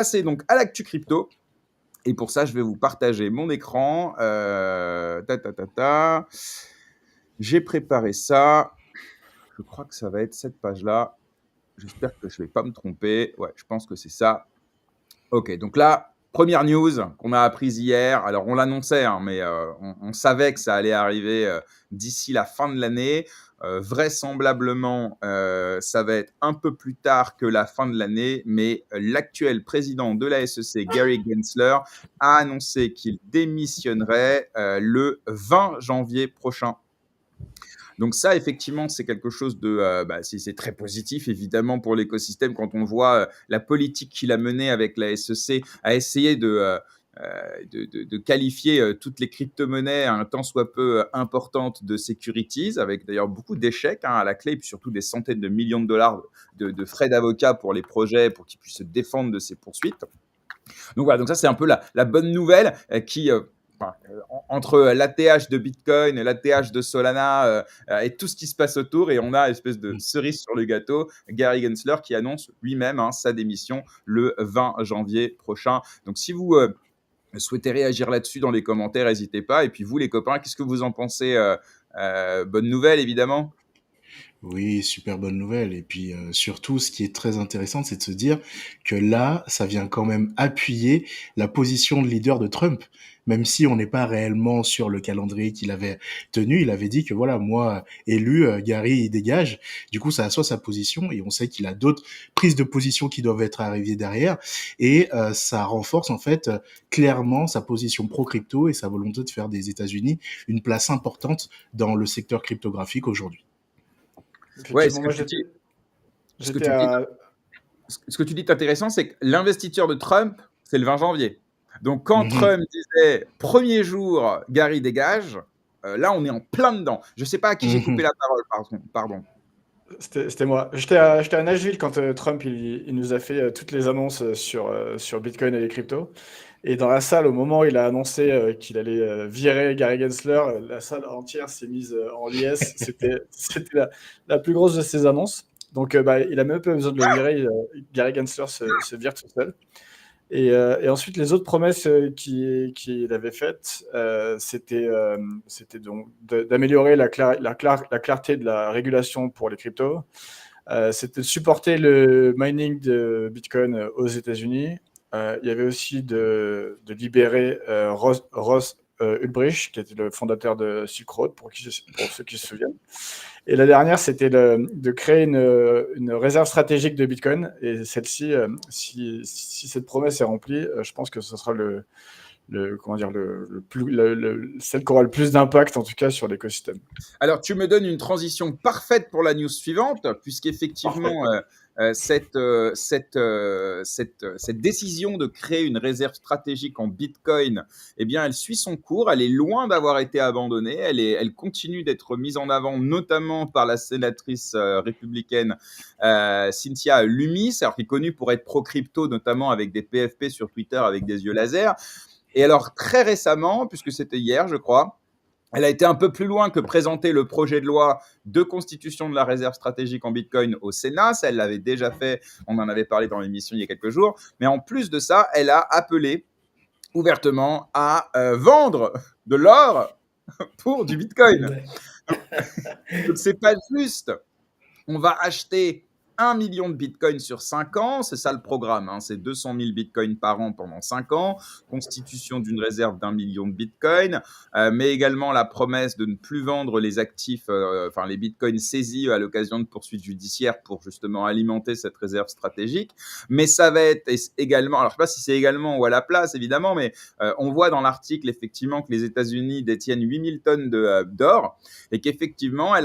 passer donc à l'actu crypto. Et pour ça, je vais vous partager mon écran. J'ai préparé ça. Je crois que ça va être cette page-là. J'espère que je ne vais pas me tromper. Ouais, je pense que c'est ça. OK, donc là, première news qu'on a apprise hier. Alors, on l'annonçait, hein, mais on savait que ça allait arriver d'ici la fin de l'année. Vraisemblablement, ça va être un peu plus tard que la fin de l'année, mais l'actuel président de la SEC, Gary Gensler, a annoncé qu'il démissionnerait le 20 janvier prochain. Donc ça, effectivement, c'est quelque chose de, c'est très positif, évidemment, pour l'écosystème quand on voit la politique qu'il a menée avec la SEC à essayer de qualifier toutes les crypto-monnaies un tant soit peu importantes de securities, avec d'ailleurs beaucoup d'échecs à la clé, et puis surtout des centaines de millions de dollars de frais d'avocat pour les projets, pour qu'ils puissent se défendre de ces poursuites. Donc voilà, donc ça c'est un peu la bonne nouvelle qui entre l'ATH de Bitcoin, l'ATH de Solana et tout ce qui se passe autour, et on a une espèce de cerise sur le gâteau, Gary Gensler qui annonce lui-même sa démission le 20 janvier prochain. Donc si vous souhaitez réagir là-dessus dans les commentaires, n'hésitez pas. Et puis vous les copains, qu'est-ce que vous en pensez? Bonne nouvelle évidemment. Oui, super bonne nouvelle. Et puis surtout, ce qui est très intéressant, c'est de se dire que là, ça vient quand même appuyer la position de leader de Trump. Même si on n'est pas réellement sur le calendrier qu'il avait tenu, il avait dit que voilà, moi, élu, Gary, il dégage. Du coup, ça assoit sa position et on sait qu'il a d'autres prises de position qui doivent être arrivées derrière. Et ça renforce en fait clairement sa position pro-crypto et sa volonté de faire des États-Unis une place importante dans le secteur cryptographique aujourd'hui. Ouais, Effectivement, moi ce que j'étais tu dis, à. ce que tu dis est intéressant, c'est que l'investiture de Trump, c'est le 20 janvier. Donc quand Mhm. Trump disait premier jour, Gary dégage, là on est en plein dedans. Je ne sais pas à qui j'ai coupé Mhm. la parole, pardon. C'était moi. J'étais à Nashville quand Trump il nous a fait toutes les annonces sur Bitcoin et les cryptos. Et dans la salle, au moment où il a annoncé qu'il allait virer Gary Gensler, la salle entière s'est mise en liesse. C'était la plus grosse de ses annonces. Donc il a même pas besoin de le virer. Gary Gensler se vire tout seul. Et ensuite, les autres promesses qu'il avait faites, c'était donc d'améliorer la clarté de la régulation pour les cryptos. C'était de supporter le mining de Bitcoin aux États-Unis. Il y avait aussi de libérer Ross Ulbricht, qui était le fondateur de Silk Road, pour ceux qui se souviennent. Et la dernière, c'était de créer une réserve stratégique de Bitcoin. Et celle-ci, si cette promesse est remplie, je pense que ce sera celle qui aura le plus d'impact, en tout cas, sur l'écosystème. Alors, tu me donnes une transition parfaite pour la news suivante, Parfait. puisqu'effectivement, cette décision de créer une réserve stratégique en Bitcoin, eh bien, elle suit son cours. Elle est loin d'avoir été abandonnée. Elle continue d'être mise en avant, notamment par la sénatrice républicaine Cynthia Lummis, alors qui est connue pour être pro-crypto, notamment avec des PFP sur Twitter avec des yeux laser. Et alors, très récemment, puisque c'était hier, je crois, elle a été un peu plus loin que présenter le projet de loi de constitution de la réserve stratégique en Bitcoin au Sénat. Ça, elle l'avait déjà fait, on en avait parlé dans l'émission il y a quelques jours. Mais en plus de ça, elle a appelé ouvertement à vendre de l'or pour du Bitcoin. Donc, c'est pas juste. On va acheter 1 million de bitcoins sur 5 ans, c'est ça le programme, c'est 200 000 bitcoins par an pendant 5 ans, constitution d'une réserve d'1 million de bitcoins, mais également la promesse de ne plus vendre les actifs, les bitcoins saisis à l'occasion de poursuites judiciaires pour justement alimenter cette réserve stratégique. Mais ça va être également, alors je ne sais pas si c'est également ou à la place évidemment, mais on voit dans l'article effectivement que les États-Unis détiennent 8000 tonnes d'or et qu'effectivement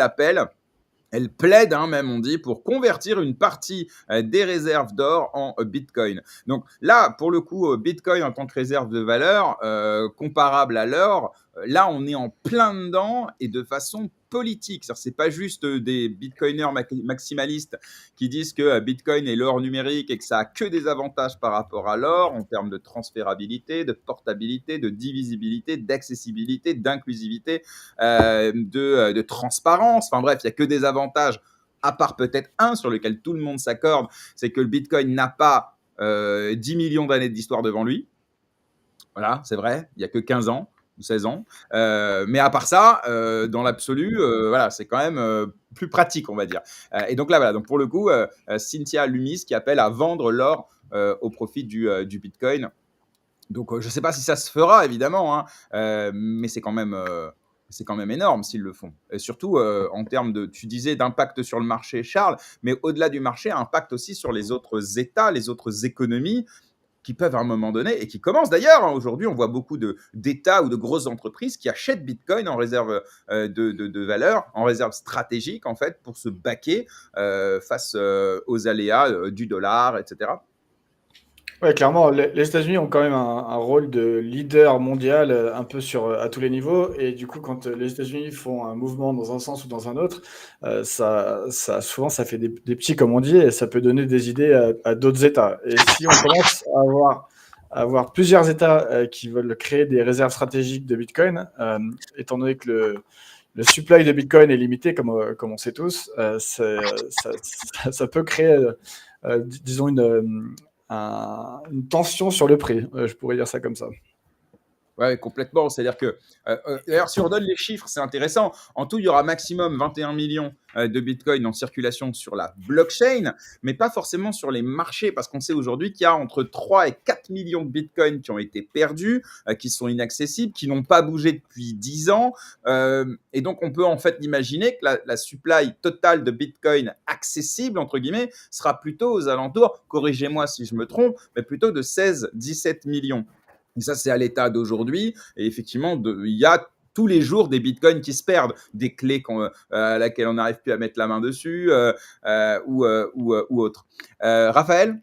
elle plaide, même on dit, pour convertir une partie des réserves d'or en Bitcoin. Donc là, pour le coup, Bitcoin en tant que réserve de valeur, comparable à l'or, là, on est en plein dedans et de façon politique. Ce n'est pas juste des bitcoiners maximalistes qui disent que Bitcoin est l'or numérique et que ça a que des avantages par rapport à l'or en termes de transférabilité, de portabilité, de divisibilité, d'accessibilité, d'inclusivité, de transparence. Enfin bref, il n'y a que des avantages, à part peut-être un sur lequel tout le monde s'accorde, c'est que le Bitcoin n'a pas 10 millions d'années d'histoire devant lui. Voilà, c'est vrai, il n'y a que 15 ans ou 16 ans. Mais à part ça, dans l'absolu, voilà, c'est quand même plus pratique, on va dire. Et donc là, voilà, donc pour le coup, Cynthia Lummis qui appelle à vendre l'or au profit du Bitcoin. Donc je ne sais pas si ça se fera, évidemment, hein, mais c'est quand même énorme s'ils le font. Et surtout en termes de, tu disais, d'impact sur le marché, Charles, mais au-delà du marché, impact aussi sur les autres États, les autres économies qui peuvent à un moment donné, et qui commencent d'ailleurs, hein, aujourd'hui, on voit beaucoup d'États ou de grosses entreprises qui achètent Bitcoin en réserve de valeur, en réserve stratégique, en fait, pour se baquer face aux aléas du dollar, etc. Ouais, clairement, les États-Unis ont quand même un rôle de leader mondial un peu à tous les niveaux. Et du coup, quand les États-Unis font un mouvement dans un sens ou dans un autre, souvent, ça fait des petits, comme on dit, et ça peut donner des idées à d'autres États. Et si on commence à avoir plusieurs États qui veulent créer des réserves stratégiques de Bitcoin, étant donné que le supply de Bitcoin est limité, comme on sait tous, ça peut créer, disons, une tension sur le prix. Je pourrais dire ça comme ça. Ouais, complètement. C'est-à-dire que, d'ailleurs, si on donne les chiffres, c'est intéressant. En tout, il y aura maximum 21 millions de Bitcoin en circulation sur la blockchain, mais pas forcément sur les marchés, parce qu'on sait aujourd'hui qu'il y a entre 3 et 4 millions de Bitcoin qui ont été perdus, qui sont inaccessibles, qui n'ont pas bougé depuis 10 ans. Et donc, on peut en fait imaginer que la supply totale de Bitcoin accessible, entre guillemets, sera plutôt aux alentours, corrigez-moi si je me trompe, mais plutôt de 16-17 millions. Et ça, c'est à l'état d'aujourd'hui. Et effectivement, il y a tous les jours des bitcoins qui se perdent, des clés à laquelle on n'arrive plus à mettre la main dessus ou autre. Raphaël?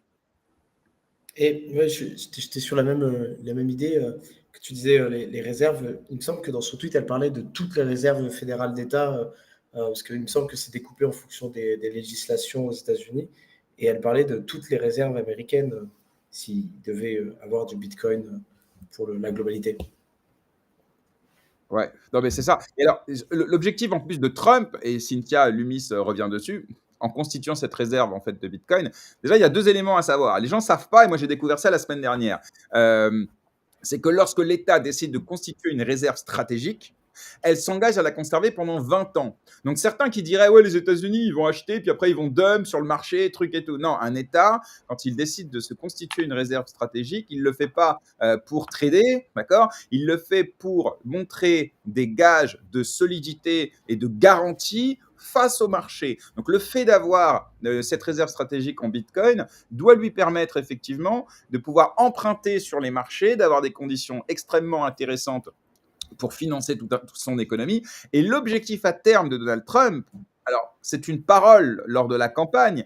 Et ouais, j'étais sur la même idée que tu disais, les réserves. Il me semble que dans son tweet, elle parlait de toutes les réserves fédérales d'État, parce qu'il me semble que c'est découpé en fonction des législations aux États-Unis. Et elle parlait de toutes les réserves américaines s'ils devaient avoir du Bitcoin pour la globalité. Ouais, non mais c'est ça. Et alors, l'objectif en plus de Trump, et Cynthia Lummis revient dessus, en constituant cette réserve en fait de Bitcoin, déjà il y a 2 éléments à savoir. Les gens ne savent pas, et moi j'ai découvert ça la semaine dernière. C'est que lorsque l'État décide de constituer une réserve stratégique, elle s'engage à la conserver pendant 20 ans. Donc certains qui diraient, ouais, les États-Unis, ils vont acheter, puis après ils vont dump sur le marché, truc et tout. Non, un État, quand il décide de se constituer une réserve stratégique, il ne le fait pas pour trader, d'accord? Il le fait pour montrer des gages de solidité et de garantie face au marché. Donc le fait d'avoir cette réserve stratégique en Bitcoin doit lui permettre effectivement de pouvoir emprunter sur les marchés, d'avoir des conditions extrêmement intéressantes pour financer toute son économie. Et l'objectif à terme de Donald Trump, alors c'est une parole lors de la campagne,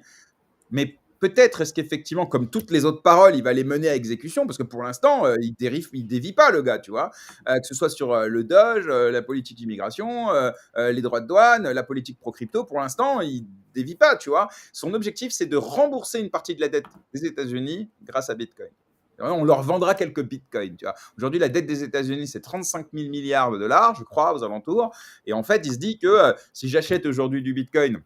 mais peut-être est-ce qu'effectivement, comme toutes les autres paroles, il va les mener à exécution, parce que pour l'instant, il dévie pas le gars, tu vois, que ce soit sur le Doge, la politique d'immigration, les droits de douane, la politique pro-crypto, pour l'instant, il dévie pas, tu vois. Son objectif, c'est de rembourser une partie de la dette des États-Unis grâce à Bitcoin. On leur vendra quelques bitcoins. Tu vois. Aujourd'hui, la dette des États-Unis, c'est 35 000 milliards de dollars, je crois, aux alentours. Et en fait, il se dit que si j'achète aujourd'hui du bitcoin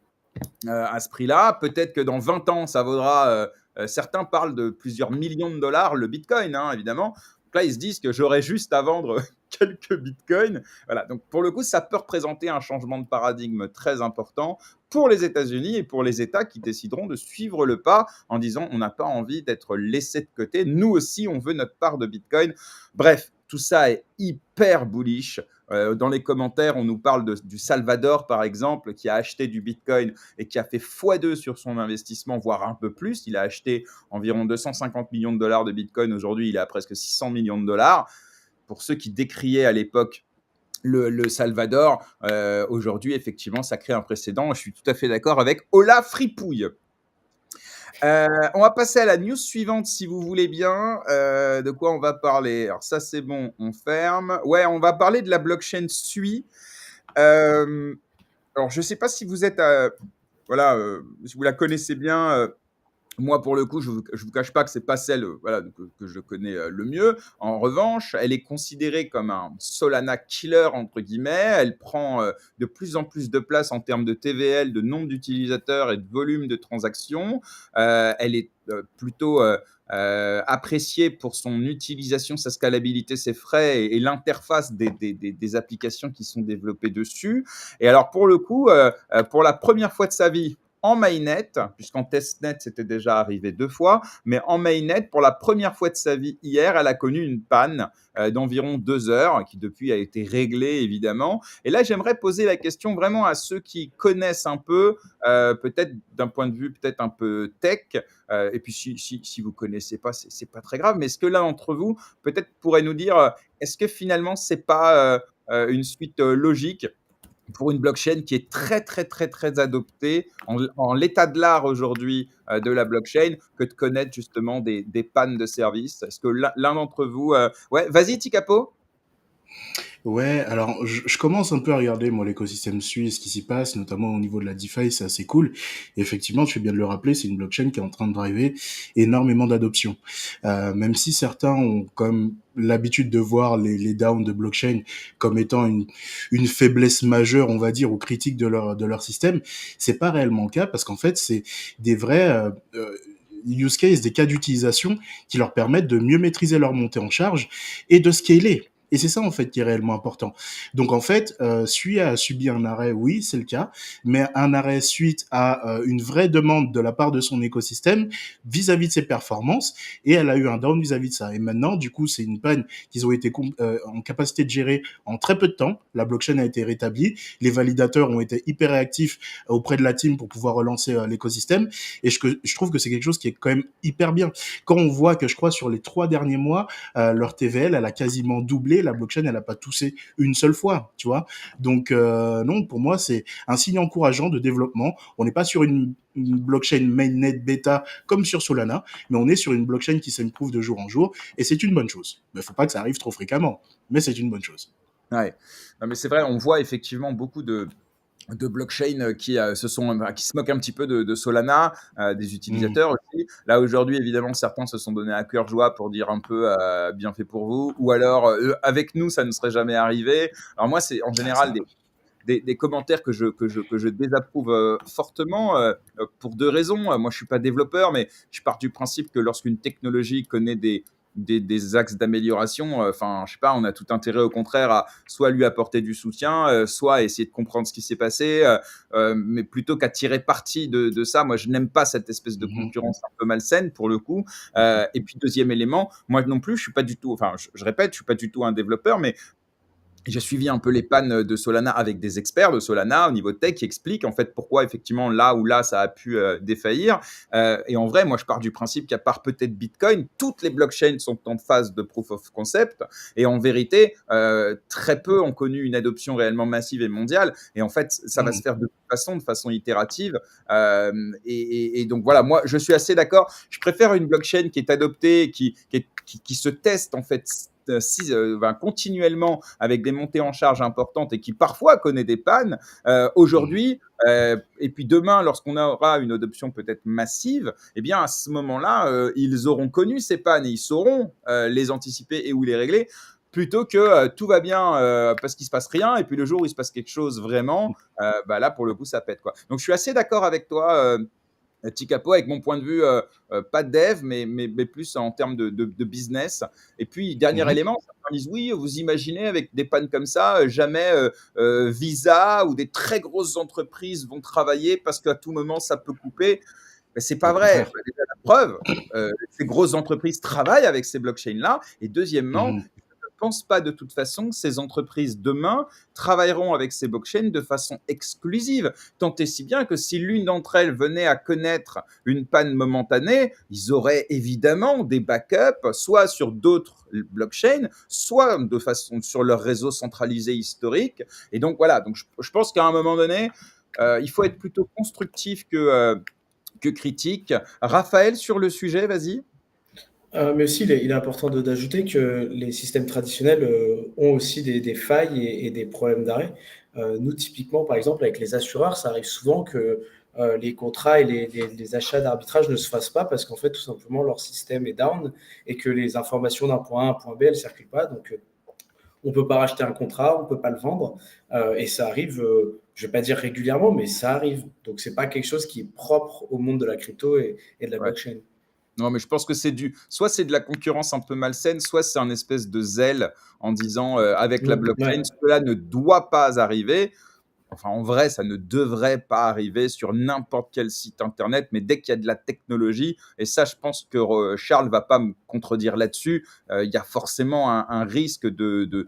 à ce prix-là, peut-être que dans 20 ans, ça vaudra. Certains parlent de plusieurs millions de dollars le bitcoin, hein, évidemment. Donc là, ils se disent que j'aurais juste à vendre quelques bitcoins. Voilà. Donc, pour le coup, ça peut représenter un changement de paradigme très important pour les États-Unis et pour les États qui décideront de suivre le pas en disant on n'a pas envie d'être laissé de côté. Nous aussi, on veut notre part de bitcoin. Bref, tout ça est hyper bullish. Dans les commentaires, on nous parle du Salvador, par exemple, qui a acheté du Bitcoin et qui a fait x2 sur son investissement, voire un peu plus. Il a acheté environ 250 millions de dollars de Bitcoin. Aujourd'hui, il est à presque 600 millions de dollars. Pour ceux qui décriaient à l'époque le Salvador, aujourd'hui, effectivement, ça crée un précédent. Je suis tout à fait d'accord avec Ola Fripouille. On va passer à la news suivante, si vous voulez bien. De quoi on va parler? Alors ça, c'est bon, on ferme. Ouais, on va parler de la blockchain Sui. Alors, je ne sais pas si vous êtes... voilà, si vous la connaissez bien, Moi, pour le coup, je vous cache pas que c'est pas celle, voilà, que je connais, le mieux. En revanche, elle est considérée comme un Solana «killer» entre guillemets. Elle prend, de plus en plus de place en termes de TVL, de nombre d'utilisateurs et de volume de transactions. Elle est, plutôt, appréciée pour son utilisation, sa scalabilité, ses frais et l'interface des applications qui sont développées dessus. Et alors pour le coup, pour la première fois de sa vie, en mainnet, puisqu'en testnet, c'était déjà arrivé 2 fois, mais en mainnet, pour la première fois de sa vie hier, elle a connu une panne d'environ 2 heures, qui depuis a été réglée évidemment. Et là, j'aimerais poser la question vraiment à ceux qui connaissent un peu, peut-être d'un point de vue peut-être un peu tech, et puis si vous connaissez pas, c'est pas très grave, mais est-ce que l'un d'entre vous peut-être pourrait nous dire, est-ce que finalement c'est pas une suite logique pour une blockchain qui est très, très, très, très adoptée en l'état de l'art aujourd'hui de la blockchain que de connaître justement des pannes de service. Est-ce que l'un d'entre vous... Ouais, vas-y, Tikapo. Ouais, alors je commence un peu à regarder moi l'écosystème suisse, ce qui s'y passe, notamment au niveau de la DeFi, c'est assez cool. Et effectivement, tu fais bien de le rappeler, c'est une blockchain qui est en train de driver énormément d'adoption. Même si certains ont quand même l'habitude de voir les DAOs de blockchain comme étant une faiblesse majeure, on va dire, ou critique de leur système, c'est pas réellement le cas parce qu'en fait, c'est des vrais use cases, des cas d'utilisation qui leur permettent de mieux maîtriser leur montée en charge et de scaler. Et c'est ça, en fait, qui est réellement important. Donc, en fait, SUI a subi un arrêt, oui, c'est le cas, mais un arrêt suite à une vraie demande de la part de son écosystème vis-à-vis de ses performances, et elle a eu un down vis-à-vis de ça. Et maintenant, du coup, c'est une panne qu'ils ont été en capacité de gérer en très peu de temps. La blockchain a été rétablie, les validateurs ont été hyper réactifs auprès de la team pour pouvoir relancer l'écosystème, et je trouve que c'est quelque chose qui est quand même hyper bien. Quand on voit que, je crois, sur les 3 derniers mois, leur TVL, elle a quasiment doublé, la blockchain, elle a pas toussé une seule fois, tu vois. Donc, non, pour moi, c'est un signe encourageant de développement. On n'est pas sur une blockchain mainnet bêta comme sur Solana, mais on est sur une blockchain qui s'improve de jour en jour, et c'est une bonne chose. Mais il faut pas que ça arrive trop fréquemment, mais c'est une bonne chose. Ouais. Non, mais c'est vrai, on voit effectivement beaucoup de blockchain qui qui se moquent un petit peu de Solana, des Mmh. utilisateurs aussi. Là aujourd'hui, évidemment, certains se sont donnés à cœur joie pour dire un peu bien fait pour vous, ou alors avec nous, ça ne serait jamais arrivé. Alors moi, c'est en Ah, général ça. des commentaires que je désapprouve fortement pour 2 raisons. Moi, je suis pas développeur, mais je pars du principe que lorsqu'une technologie connaît des axes d'amélioration, enfin, je sais pas, on a tout intérêt au contraire à soit lui apporter du soutien, soit à essayer de comprendre ce qui s'est passé, mais plutôt qu'à tirer parti de ça. Moi, je n'aime pas cette espèce de Mmh. concurrence un peu malsaine pour le coup. Et puis deuxième élément, moi non plus, je suis pas du tout, enfin, je répète, je suis pas du tout un développeur, mais j'ai suivi un peu les pannes de Solana avec des experts de Solana au niveau tech qui expliquent en fait pourquoi effectivement là ou là ça a pu défaillir. Et en vrai, moi je pars du principe qu'à part peut-être Bitcoin, toutes les blockchains sont en phase de proof of concept. Et en vérité, très peu ont connu une adoption réellement massive et mondiale. Et en fait, ça va se Mmh. faire de façon itérative. Et donc voilà, moi je suis assez d'accord. Je préfère une blockchain qui est adoptée, qui se teste en fait continuellement avec des montées en charge importantes et qui parfois connaît des pannes, Mmh. aujourd'hui, et puis demain, lorsqu'on aura une adoption peut-être massive, eh bien à ce moment-là, ils auront connu ces pannes et ils sauront les anticiper et ou les régler. Plutôt que tout va bien parce qu'il se passe rien, et puis le jour où il se passe quelque chose vraiment, bah là pour le coup ça pète quoi. Donc je suis assez d'accord avec toi, Tikapo, avec mon point de vue, pas de dev, mais plus en termes de business. Et puis, dernier Mmh. élément, certains disent oui, vous imaginez avec des pannes comme ça, jamais Visa ou des très grosses entreprises vont travailler parce qu'à tout moment ça peut couper. Mais c'est pas Au vrai. contraire. Bah, déjà, la preuve, ces grosses entreprises travaillent avec ces blockchains-là. Et deuxièmement, Mmh. je ne pense pas de toute façon que ces entreprises demain travailleront avec ces blockchains de façon exclusive. Tant et si bien que si l'une d'entre elles venait à connaître une panne momentanée, ils auraient évidemment des backups, soit sur d'autres blockchains, soit de façon sur leur réseau centralisé historique. Et donc voilà, donc je pense qu'à un moment donné, il faut être plutôt constructif que critique. Raphaël, sur le sujet, vas-y. Mais aussi, il est important d'ajouter que les systèmes traditionnels ont aussi des failles et des problèmes d'arrêt. Nous, typiquement, par exemple, avec les assureurs, ça arrive souvent que les contrats et les achats d'arbitrage ne se fassent pas parce qu'en fait, tout simplement, leur système est down et que les informations d'un point A à un point B, elles ne circulent pas. Donc, on ne peut pas racheter un contrat, on ne peut pas le vendre. Et ça arrive, je ne vais pas dire régulièrement, mais ça arrive. Donc, ce n'est pas quelque chose qui est propre au monde de la crypto et de la Ouais. blockchain. Non, mais je pense que soit c'est de la concurrence un peu malsaine, soit c'est un espèce de zèle en disant avec la blockchain, Ouais. cela ne doit pas arriver. Enfin, en vrai, ça ne devrait pas arriver sur n'importe quel site internet, mais dès qu'il y a de la technologie, et ça, je pense que Charles va pas me contredire là-dessus, il y a forcément un risque de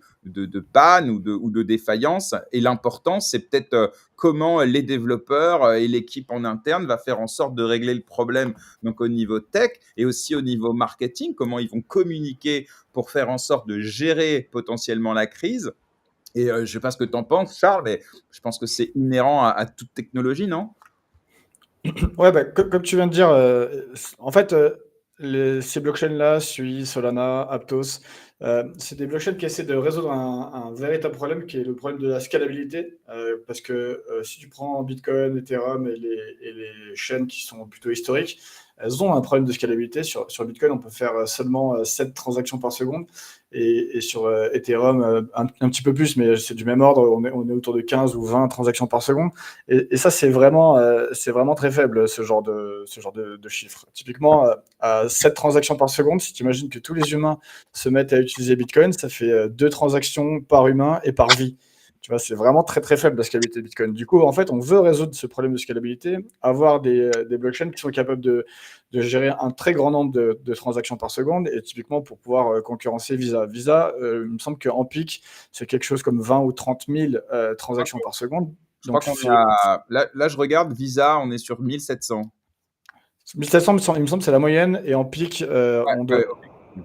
panne ou de défaillance. Et l'important, c'est peut-être comment les développeurs et l'équipe en interne va faire en sorte de régler le problème, donc au niveau tech et aussi au niveau marketing, comment ils vont communiquer pour faire en sorte de gérer potentiellement la crise. Et je ne sais pas ce que tu en penses, Charles, mais je pense que c'est inhérent à toute technologie, non? Ouais, bah, comme tu viens de dire, en fait, ces blockchains-là, Sui, Solana, Aptos, c'est des blockchains qui essaient de résoudre un véritable problème qui est le problème de la scalabilité. Parce que si tu prends Bitcoin, Ethereum et les chaînes qui sont plutôt historiques, elles ont un problème de scalabilité. Sur Bitcoin, on peut faire seulement 7 transactions par seconde. Et sur Ethereum, un petit peu plus, mais c'est du même ordre. On est autour de 15 ou 20 transactions par seconde. Et ça, c'est vraiment très faible, ce genre de chiffre. Typiquement, à 7 transactions par seconde, si tu imagines que tous les humains se mettent à utiliser Bitcoin, ça fait 2 transactions par humain et par vie. Tu vois, c'est vraiment très très faible la scalabilité de Bitcoin. Du coup, en fait, on veut résoudre ce problème de scalabilité, avoir des blockchains qui sont capables de gérer un très grand nombre de transactions par seconde, et typiquement pour pouvoir concurrencer Visa. Visa, il me semble qu'en pic, c'est quelque chose comme 20 ou 30 000 transactions par seconde. Je crois Donc, qu'on est à. Là, je regarde Visa, on est sur 1700. 1700, il me semble, c'est la moyenne. Et en pic, Ouais, on doit, ouais, ok.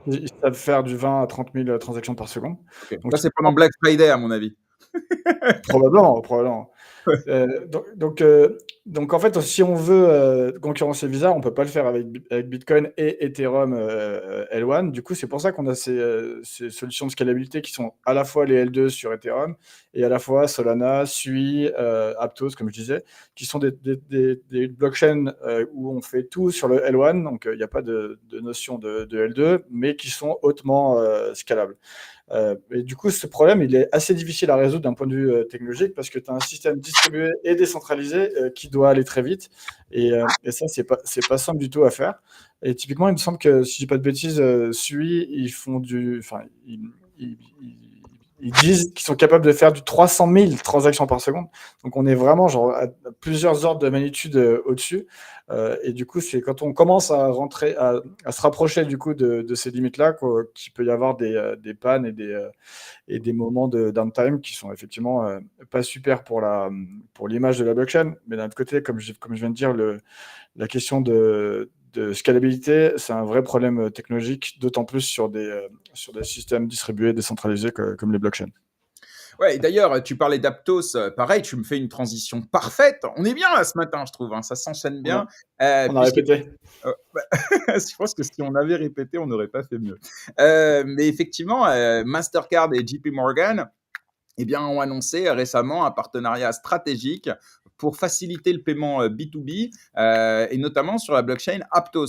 ils savent faire du 20 à 30 000 transactions par seconde. Ok. Donc, Ça, c'est pendant Black Friday, à mon avis. probablement. Ouais. Donc, en fait, si on veut concurrencer Visa, on ne peut pas le faire avec Bitcoin et Ethereum L1. Du coup, c'est pour ça qu'on a ces solutions de scalabilité qui sont à la fois les L2 sur Ethereum et à la fois Solana, Sui, Aptos, comme je disais, qui sont des blockchains où on fait tout sur le L1. Donc, il n'y a pas de notion de L2, mais qui sont hautement scalables. Et du coup, ce problème, il est assez difficile à résoudre d'un point de vue technologique parce que tu as un système distribué et décentralisé qui doit aller très vite. Et ça, c'est pas simple du tout à faire. Et typiquement, il me semble que, si je dis pas de bêtises, Sui, ils disent qu'ils sont capables de faire du 300 000 transactions par seconde. Donc, on est vraiment genre à plusieurs ordres de magnitude au-dessus. Et du coup, c'est quand on commence à rentrer, à se rapprocher du coup de ces limites-là qu'il peut y avoir des pannes et des moments de downtime qui sont effectivement pas super pour l'image de la blockchain. Mais d'un autre côté, comme je viens de dire, la question de scalabilité, c'est un vrai problème technologique, d'autant plus sur des systèmes distribués, décentralisés comme les blockchains. Ouais, et d'ailleurs, tu parlais d'Aptos, pareil, tu me fais une transition parfaite. On est bien là ce matin, je trouve, hein, ça s'enchaîne On bien. a, on a Puisque répété. bah, je pense que si on avait répété, on n'aurait pas fait mieux. Mais effectivement, Mastercard et JP Morgan eh bien, ont annoncé récemment un partenariat stratégique pour faciliter le paiement B2B et notamment sur la blockchain Aptos.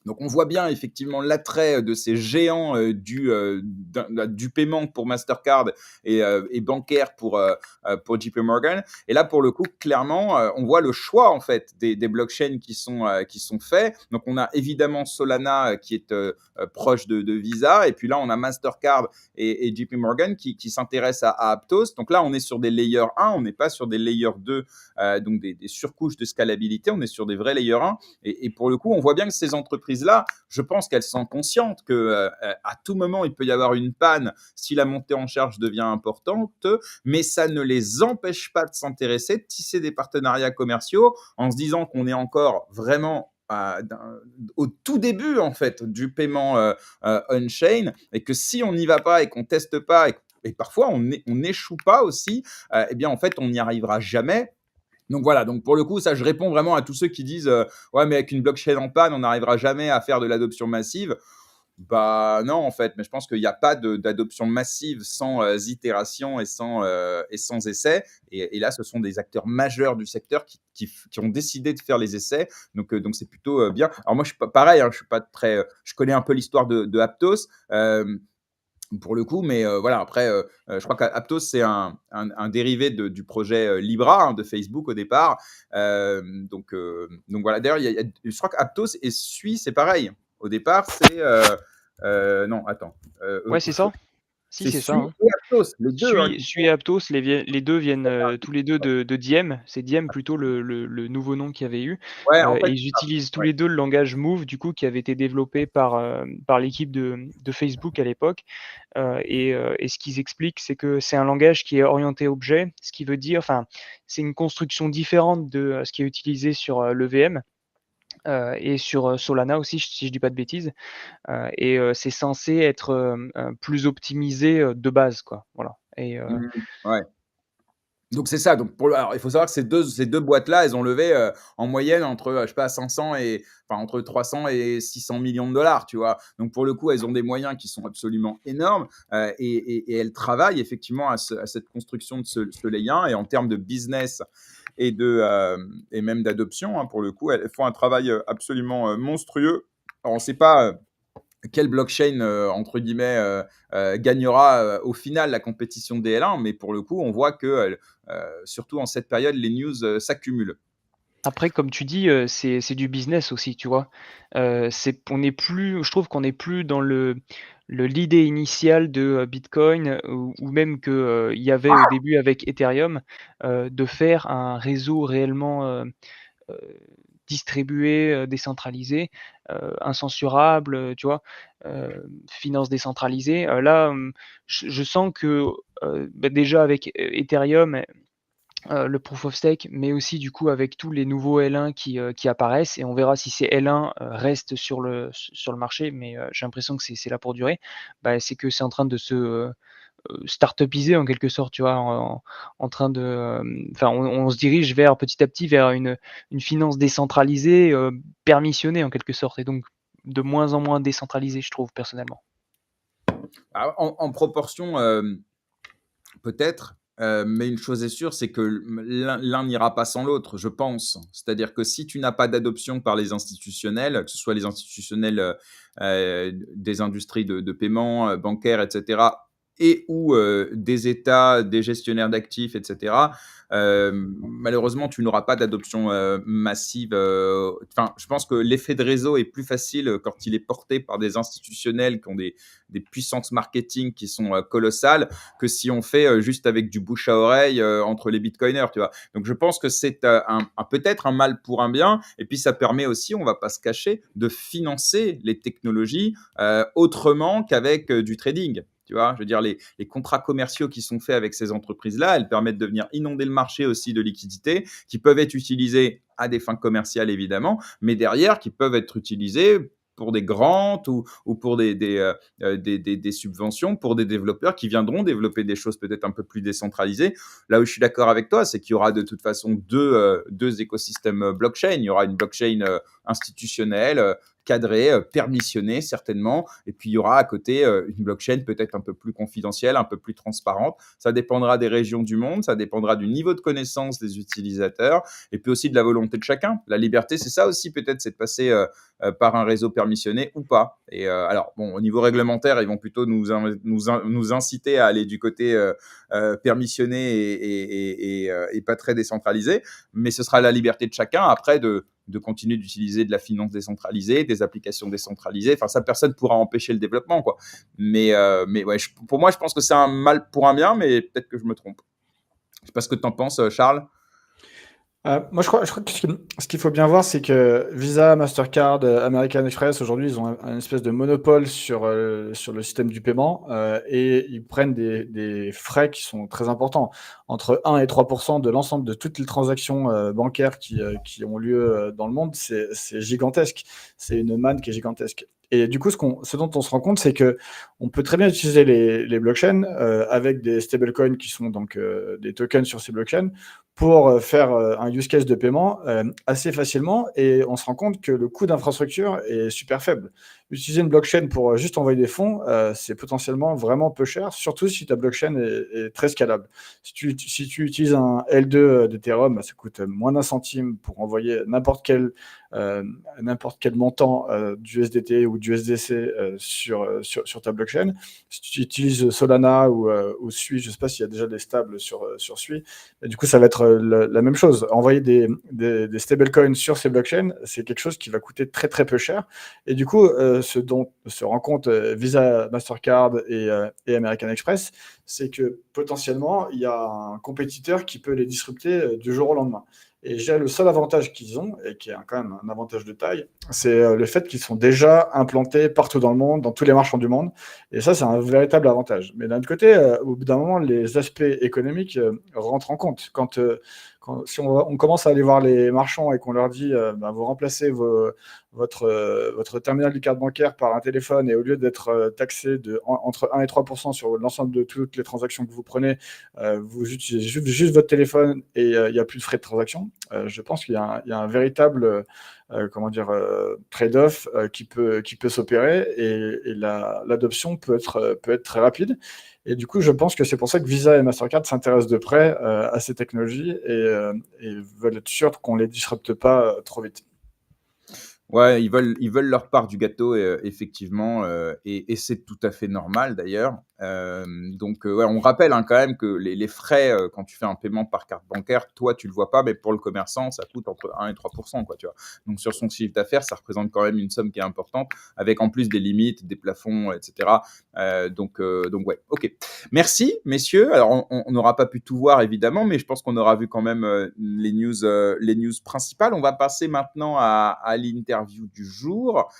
Donc, on voit bien effectivement l'attrait de ces géants du paiement pour Mastercard et bancaire pour JP Morgan. Et là, pour le coup, clairement, on voit le choix en fait des blockchains qui sont faits. Donc, on a évidemment Solana qui est proche de Visa. Et puis là, on a Mastercard et JP Morgan qui s'intéressent à Aptos. Donc là, on est sur des layers 1, on n'est pas sur des layers 2, donc des surcouches de scalabilité. On est sur des vrais layers 1. Et pour le coup, on voit bien que ces entreprises-là, je pense qu'elles sont conscientes que à tout moment, il peut y avoir une panne si la montée en charge devient importante, mais ça ne les empêche pas de s'intéresser, de tisser des partenariats commerciaux en se disant qu'on est encore vraiment au tout début en fait du paiement on-chain et que si on n'y va pas et qu'on teste pas et parfois on n'échoue pas aussi, eh bien en fait on n'y arrivera jamais. Donc voilà, donc pour le coup, ça, je réponds vraiment à tous ceux qui disent ouais, mais avec une blockchain en panne, on n'arrivera jamais à faire de l'adoption massive. Bah non, en fait, mais je pense qu'il n'y a pas d'adoption massive sans itération et sans essai. Et là, ce sont des acteurs majeurs du secteur qui ont décidé de faire les essais. Donc c'est plutôt bien. Alors moi, je suis pas pareil, hein, je suis pas très. Je connais un peu l'histoire de Aptos. Pour le coup, mais voilà, après, je crois qu'Aptos, c'est un dérivé du projet Libra, hein, de Facebook au départ. Donc voilà, d'ailleurs, je crois qu'Aptos et Sui, c'est pareil. Au départ, c'est. Non, attends. Ouais, c'est ça. Si, C'est c'est ça. Sui Hein. et Aptos, les deux. Hein, Sui et Aptos, les deux viennent tous les deux de Diem. C'est Diem plutôt le nouveau nom qu'il y avait eu. ouais, en Et fait, ils utilisent tous ouais. les deux le langage Move, du coup, qui avait été développé par l'équipe de Facebook à l'époque. Et ce qu'ils expliquent, c'est que c'est un langage qui est orienté objet, ce qui veut dire, enfin, c'est une construction différente de ce qui est utilisé sur le VM. Et sur Solana aussi, si je dis pas de bêtises. Et c'est censé être plus optimisé de base, quoi. Voilà. Ouais. Donc c'est ça. Alors il faut savoir que ces deux boîtes-là, elles ont levé en moyenne entre, je sais pas, 500 et enfin entre 300 et 600 millions de dollars, tu vois. Donc pour le coup, elles ont des moyens qui sont absolument énormes et elles travaillent effectivement à cette construction de ce lien. Et en termes de business et même d'adoption, hein, pour le coup, elles font un travail absolument monstrueux. Alors on ne sait pas quelle blockchain, entre guillemets, gagnera au final la compétition de DL1, mais pour le coup, on voit que, surtout en cette période, les news s'accumulent. Après, comme tu dis, c'est du business aussi, tu vois? Je trouve qu'on n'est plus dans l'idée initiale de Bitcoin, ou même que, il y avait au début avec Ethereum, de faire un réseau réellement, heu, distribué, décentralisé, incensurable, tu vois? Finance décentralisée. Là, je sens que, déjà avec Ethereum, le proof of stake, mais aussi du coup avec tous les nouveaux L1 qui apparaissent, et on verra si ces L1 restent sur le marché, mais j'ai l'impression que c'est là pour durer. Bah, c'est que c'est en train de se start-upiser en quelque sorte, tu vois, en train de, enfin, on se dirige vers petit à petit vers une finance décentralisée, permissionnée en quelque sorte, et donc de moins en moins décentralisée, je trouve personnellement. Alors, en proportion, peut-être, mais une chose est sûre, c'est que l'un n'ira pas sans l'autre, je pense. C'est-à-dire que si tu n'as pas d'adoption par les institutionnels, que ce soit les institutionnels des industries de paiement, bancaires, etc., et ou des États, des gestionnaires d'actifs, etc., malheureusement, tu n'auras pas d'adoption massive. Enfin, je pense que l'effet de réseau est plus facile quand il est porté par des institutionnels qui ont des puissances marketing qui sont colossales, que si on fait juste avec du bouche à oreille entre les bitcoiners, tu vois. Donc je pense que c'est peut-être un mal pour un bien, et puis ça permet aussi, on va pas se cacher, de financer les technologies autrement qu'avec du trading. Tu vois, je veux dire, les contrats commerciaux qui sont faits avec ces entreprises-là, elles permettent de venir inonder le marché aussi de liquidités qui peuvent être utilisées à des fins commerciales, évidemment, mais derrière, qui peuvent être utilisées pour des grants ou pour des subventions pour des développeurs qui viendront développer des choses peut-être un peu plus décentralisées. Là où je suis d'accord avec toi, c'est qu'il y aura de toute façon deux écosystèmes blockchain. Il y aura une blockchain institutionnelle, cadrée, permissionnée certainement, et puis il y aura à côté une blockchain peut-être un peu plus confidentielle, un peu plus transparente. Ça dépendra des régions du monde, ça dépendra du niveau de connaissance des utilisateurs, et puis aussi de la volonté de chacun. La liberté, c'est ça aussi peut-être, c'est de passer par un réseau permissionné ou pas. Et alors, bon, au niveau réglementaire, ils vont plutôt nous inciter à aller du côté permissionné et pas très décentralisé, mais ce sera la liberté de chacun après de continuer d'utiliser de la finance décentralisée, des applications décentralisées. Enfin, ça, personne ne pourra empêcher le développement, quoi. Mais ouais, pour moi, je pense que c'est un mal pour un bien, mais peut-être que je me trompe. Je ne sais pas ce que tu en penses, Charles. Moi, je crois que ce qu'il faut bien voir, c'est que Visa, Mastercard, American Express, aujourd'hui, ils ont un espèce de monopole sur le système du paiement, et ils prennent des frais qui sont très importants. Entre 1 et 3% de l'ensemble de toutes les transactions bancaires qui ont lieu dans le monde, c'est gigantesque. C'est une manne qui est gigantesque. Et du coup, ce dont on se rend compte, c'est que on peut très bien utiliser les blockchains avec des stablecoins qui sont donc des tokens sur ces blockchains pour faire un use case de paiement assez facilement, et on se rend compte que le coût d'infrastructure est super faible. Utiliser une blockchain pour juste envoyer des fonds, c'est potentiellement vraiment peu cher, surtout si ta blockchain est très scalable. Si tu utilises un L2 d'Ethereum, bah, ça coûte moins d'un centime pour envoyer n'importe quel montant d'USDT ou d'USDC sur ta blockchain. Si tu utilises Solana ou Sui, je ne sais pas s'il y a déjà des stables sur Sui, et du coup, ça va être la même chose. Envoyer des stablecoins sur ces blockchains, c'est quelque chose qui va coûter très très peu cher. Et du coup, ce dont se rend compte Visa, Mastercard et American Express, c'est que potentiellement, il y a un compétiteur qui peut les disrupter du jour au lendemain. Et le seul avantage qu'ils ont, et qui est quand même un avantage de taille, c'est le fait qu'ils sont déjà implantés partout dans le monde, dans tous les marchands du monde. Et ça, c'est un véritable avantage. Mais d'un autre côté, au bout d'un moment, les aspects économiques rentrent en compte. Si on commence à aller voir les marchands et qu'on leur dit bah, vous remplacez votre terminal de carte bancaire par un téléphone, et au lieu d'être taxé entre 1 et 3% sur l'ensemble de toutes les transactions que vous prenez, vous utilisez juste votre téléphone et il n'y a plus de frais de transaction. Je pense qu'il y a un véritable trade-off qui peut s'opérer, et l'adoption peut être très rapide. Et du coup, je pense que c'est pour ça que Visa et Mastercard s'intéressent de près à ces technologies et veulent être sûrs qu'on ne les disrupte pas trop vite. Ouais, ils veulent leur part du gâteau, effectivement, et c'est tout à fait normal d'ailleurs. Donc, ouais, on rappelle, hein, quand même que les frais, quand tu fais un paiement par carte bancaire, toi, tu le vois pas, mais pour le commerçant, ça coûte entre 1 et 3%, quoi, tu vois? Donc sur son chiffre d'affaires, ça représente quand même une somme qui est importante, avec en plus des limites, des plafonds, et cetera. Donc ouais, OK. Merci messieurs. Alors on n'aura pas pu tout voir évidemment, mais je pense qu'on aura vu quand même, les news principales. On va passer maintenant à l'interview du jour.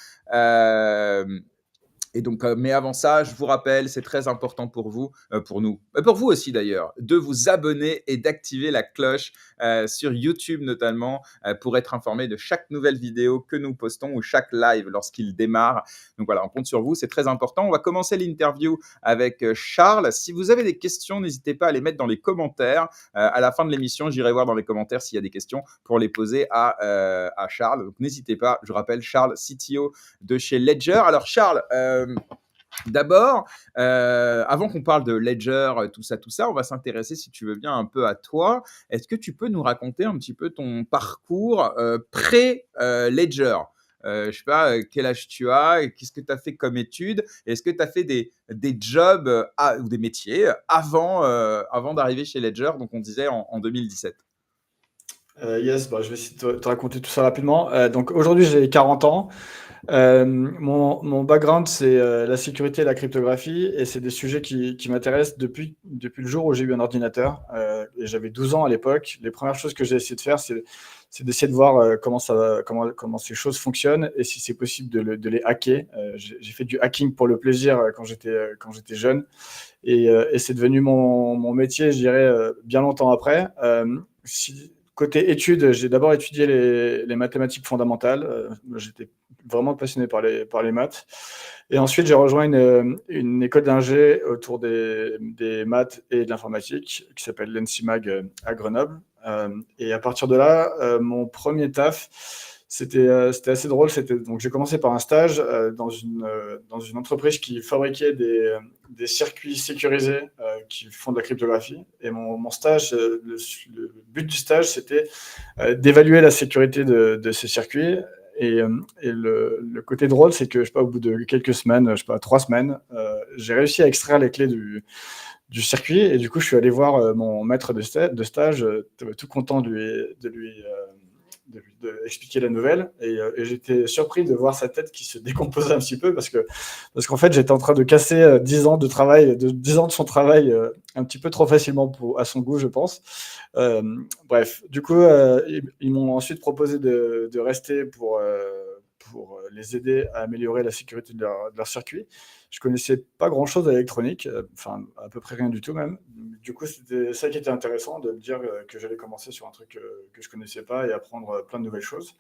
Et donc, mais avant ça, je vous rappelle, c'est très important pour vous, pour nous, pour vous aussi d'ailleurs, de vous abonner et d'activer la cloche sur YouTube notamment, pour être informé de chaque nouvelle vidéo que nous postons ou chaque live lorsqu'il démarre. Donc voilà, on compte sur vous, c'est très important. On va commencer l'interview avec Charles. Si vous avez des questions, n'hésitez pas à les mettre dans les commentaires. À la fin de l'émission, j'irai voir dans les commentaires s'il y a des questions pour les poser à Charles. Donc n'hésitez pas, je rappelle, Charles, CTO de chez Ledger. Alors Charles, d'abord, avant qu'on parle de Ledger, tout ça, on va s'intéresser, si tu veux bien, un peu à toi. Est-ce que tu peux nous raconter un petit peu ton parcours pré-Ledger? Je sais pas, quel âge tu as, qu'est-ce que tu as fait comme études? Est-ce que tu as fait des jobs ou des métiers avant d'arriver chez Ledger, donc on disait en 2017? Yes, bah, je vais essayer de te raconter tout ça rapidement. Donc aujourd'hui, j'ai 40 ans. Mon background, c'est la sécurité et la cryptographie, et c'est des sujets qui m'intéressent depuis le jour où j'ai eu un ordinateur. Et j'avais 12 ans à l'époque. Les premières choses que j'ai essayé de faire, c'est d'essayer de voir comment ces choses fonctionnent et si c'est possible de les hacker. J'ai fait du hacking pour le plaisir quand j'étais jeune, et c'est devenu mon métier, je dirais, bien longtemps après. Côté études, j'ai d'abord étudié les mathématiques fondamentales. J'étais vraiment passionné par les maths. Et ensuite, j'ai rejoint une école d'ingé autour des maths et de l'informatique qui s'appelle l'ENSIMAG à Grenoble. Et à partir de là, mon premier taf, c'était assez drôle. Donc, j'ai commencé par un stage dans une entreprise qui fabriquait des circuits sécurisés qui font de la cryptographie. Et mon stage, le but du stage, c'était d'évaluer la sécurité de ces circuits. Et le côté drôle, c'est que, je sais pas, au bout de quelques semaines, je sais pas, 3 semaines, j'ai réussi à extraire les clés du circuit. Et du coup, je suis allé voir mon maître de stage, tout content de lui expliquer la nouvelle, et j'étais surpris de voir sa tête qui se décomposait un petit peu, parce qu'en fait, j'étais en train de casser 10 ans de son travail un petit peu trop facilement à son goût, je pense. Bref, du coup, ils m'ont ensuite proposé de rester pour les aider à améliorer la sécurité de leur circuit. Je connaissais pas grand-chose à l'électronique, enfin à peu près rien du tout même. Du coup, c'était ça qui était intéressant, de me dire que j'allais commencer sur un truc que je connaissais pas et apprendre plein de nouvelles choses.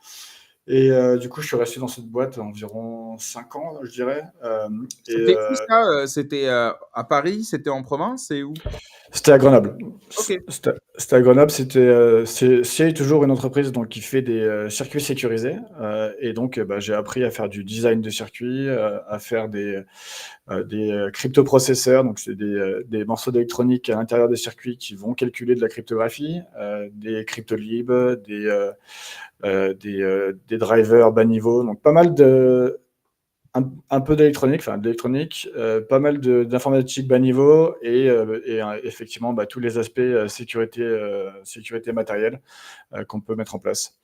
Et du coup, je suis resté dans cette boîte environ 5 ans, je dirais. C'était où ça? C'était à Paris? C'était en province? C'est où? C'était à Grenoble. Ok. C'était à Grenoble. C'est toujours une entreprise donc, qui fait des circuits sécurisés. Et donc, bah, j'ai appris à faire du design de circuits, à faire des cryptoprocesseurs. Donc, c'est des morceaux d'électronique à l'intérieur des circuits qui vont calculer de la cryptographie, des cryptolibs, des drivers bas niveau. Donc, pas mal un peu d'électronique, pas mal d'informatique bas niveau et effectivement bah, tous les aspects sécurité matérielle qu'on peut mettre en place.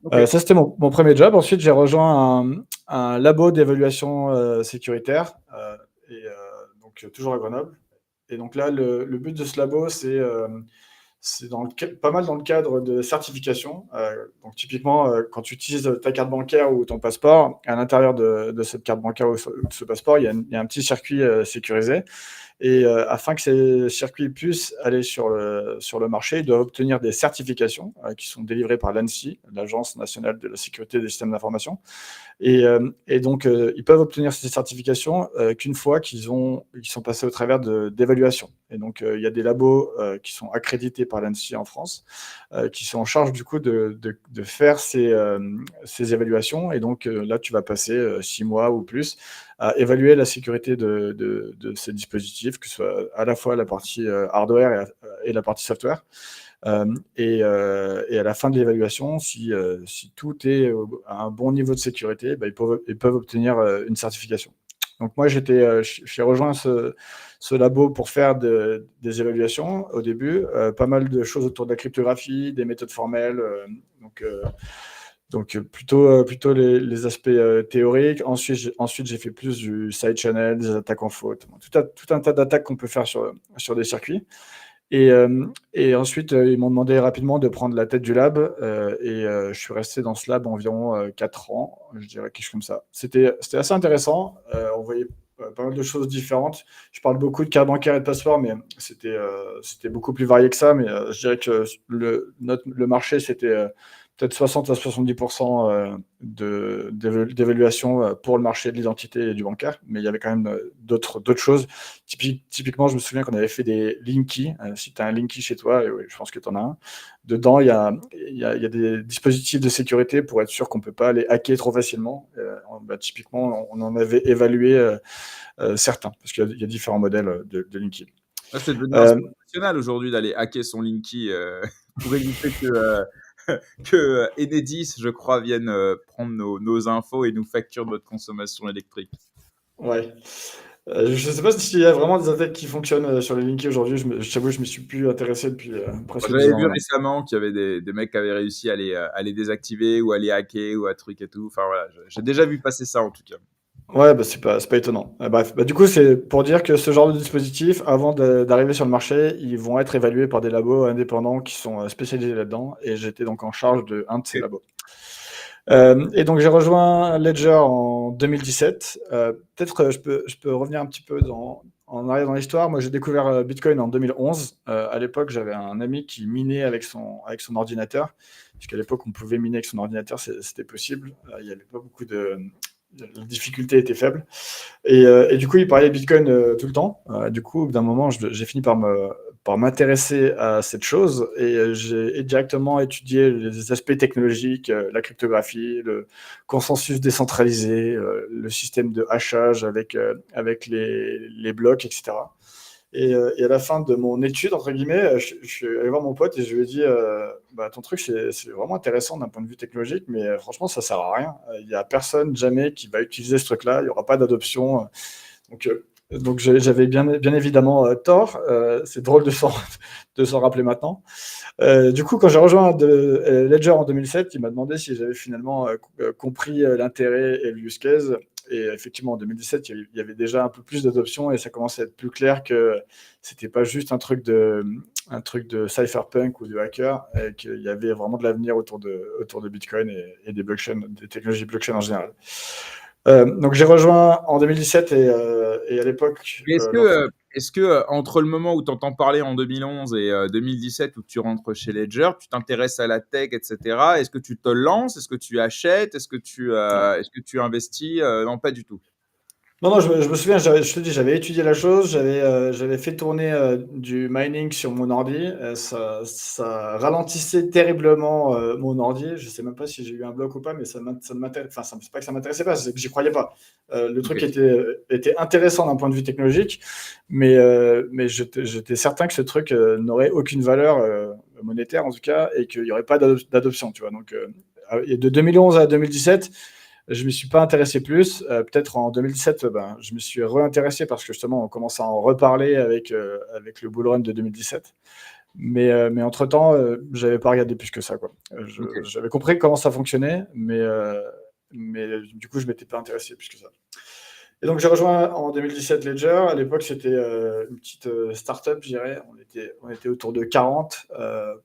Ok. Ça, c'était mon premier job. Ensuite, j'ai rejoint un labo d'évaluation sécuritaire, donc toujours à Grenoble. Et donc là, le but de ce labo, c'est pas mal dans le cadre de certification. Donc typiquement, quand tu utilises ta carte bancaire ou ton passeport, à l'intérieur de cette carte bancaire ou de ce passeport, il y a un petit circuit sécurisé. Et afin que ces circuits puissent aller sur le marché, ils doivent obtenir des certifications qui sont délivrées par l'ANSSI, l'Agence nationale de la sécurité des systèmes d'information. Et donc, ils peuvent obtenir ces certifications qu'une fois qu'ils sont passés au travers d'évaluations. Et donc, il y a des labos qui sont accrédités par l'ANSSI en France, qui sont en charge du coup de faire ces évaluations. Et donc, là, tu vas passer 6 mois ou plus à évaluer la sécurité de ces dispositifs, que ce soit à la fois la partie hardware et la partie software. Et à la fin de l'évaluation, si tout est à un bon niveau de sécurité, bah, ils peuvent obtenir une certification. Donc moi, j'ai rejoint ce labo pour faire des évaluations au début, pas mal de choses autour de la cryptographie, des méthodes formelles, donc plutôt les aspects théoriques. Ensuite, j'ai fait plus du side channel, des attaques en faute, tout un tas d'attaques qu'on peut faire sur des circuits. Et ensuite, ils m'ont demandé rapidement de prendre la tête du lab. Je suis resté dans ce lab environ 4 ans, je dirais, quelque chose comme ça. C'était assez intéressant. On voyait pas mal de choses différentes. Je parle beaucoup de carte bancaire et de passeport, mais c'était beaucoup plus varié que ça. Mais je dirais que le marché, c'était peut-être 60 à 70% d'évaluation pour le marché de l'identité et du bancaire. Mais il y avait quand même d'autres choses. Typiquement, je me souviens qu'on avait fait des Linky. Si tu as un Linky chez toi, et oui, je pense que tu en as un, dedans, il y a des dispositifs de sécurité pour être sûr qu'on ne peut pas les hacker trop facilement. Typiquement, on en avait évalué certains, parce qu'il y a différents modèles de Linky. Là, c'est devenu un sport national aujourd'hui d'aller hacker son Linky pour éviter que Enedis, je crois, vienne prendre nos infos et nous facture notre consommation électrique. Ouais. Je ne sais pas s'il y a vraiment des attaques qui fonctionnent sur les Linky aujourd'hui. Je t'avoue, je ne m'y suis plus intéressé depuis presque 10 J'avais ans. vu récemment qu'il y avait des mecs qui avaient réussi à les désactiver ou à les hacker ou à truc et tout. Enfin voilà, j'ai déjà vu passer ça en tout cas. Ouais, bah, c'est pas étonnant. Bref, du coup, c'est pour dire que ce genre de dispositif, avant d'arriver sur le marché, ils vont être évalués par des labos indépendants qui sont spécialisés là-dedans. Et j'étais donc en charge de un de ces labos. Et donc j'ai rejoint Ledger en 2017. Peut-être je peux revenir un petit peu en arrière dans l'histoire. Moi, j'ai découvert Bitcoin en 2011. À l'époque, j'avais un ami qui minait avec son ordinateur, puisqu'à l'époque, on pouvait miner avec son ordinateur, c'était possible. Il n'y avait pas beaucoup la difficulté était faible. Et du coup, il parlait de Bitcoin tout le temps. Du coup, au bout d'un moment, j'ai fini par m'intéresser à cette chose et j'ai directement étudié les aspects technologiques, la cryptographie, le consensus décentralisé, le système de hachage avec les blocs, etc. Et à la fin de mon étude, entre guillemets, je suis allé voir mon pote et je lui ai dit bah, ton truc, c'est vraiment intéressant d'un point de vue technologique, mais franchement, ça sert à rien. Il n'y a personne jamais qui va utiliser ce truc-là, il n'y aura pas d'adoption. Donc j'avais bien évidemment tort. C'est drôle de s'en rappeler maintenant. Du coup, quand j'ai rejoint Ledger en 2007, il m'a demandé si j'avais finalement compris l'intérêt et le use case. Et effectivement, en 2017, il y avait déjà un peu plus d'adoption et ça commençait à être plus clair que c'était pas juste un truc de cypherpunk ou de hacker, et qu'il y avait vraiment de l'avenir autour de Bitcoin et des blockchains, des technologies blockchain en général. Donc j'ai rejoint en 2017 et à l'époque. Est-ce que entre le moment où tu entends parler en 2011 et 2017 où tu rentres chez Ledger, tu t'intéresses à la tech, etc. Est-ce que tu te lances? Est-ce que tu achètes? Est-ce que tu investis? Non, pas du tout. Non, je me souviens, je te dis, j'avais étudié la chose, j'avais fait tourner du mining sur mon ordi. Ça ralentissait terriblement mon ordi. Je sais même pas si j'ai eu un bloc ou pas, mais ça ne m'intéresse. Enfin, c'est pas que ça m'intéressait pas, c'est que j'y croyais pas. Le truc Ok. était intéressant d'un point de vue technologique, mais j'étais certain que ce truc n'aurait aucune valeur monétaire en tout cas, et qu'il n'y aurait pas d'adoption, tu vois. Donc, et de 2011 à 2017. Je ne m'y suis pas intéressé plus. Peut-être en 2017, ben, je me suis réintéressé parce que justement, on commence à en reparler avec le bull run de 2017. Mais entre-temps, je n'avais pas regardé plus que ça, quoi. Ok. J'avais compris comment ça fonctionnait, mais du coup, je ne m'étais pas intéressé plus que ça. Et donc, j'ai rejoint en 2017 Ledger. À l'époque, c'était une petite start-up, je dirais. On était autour de 40.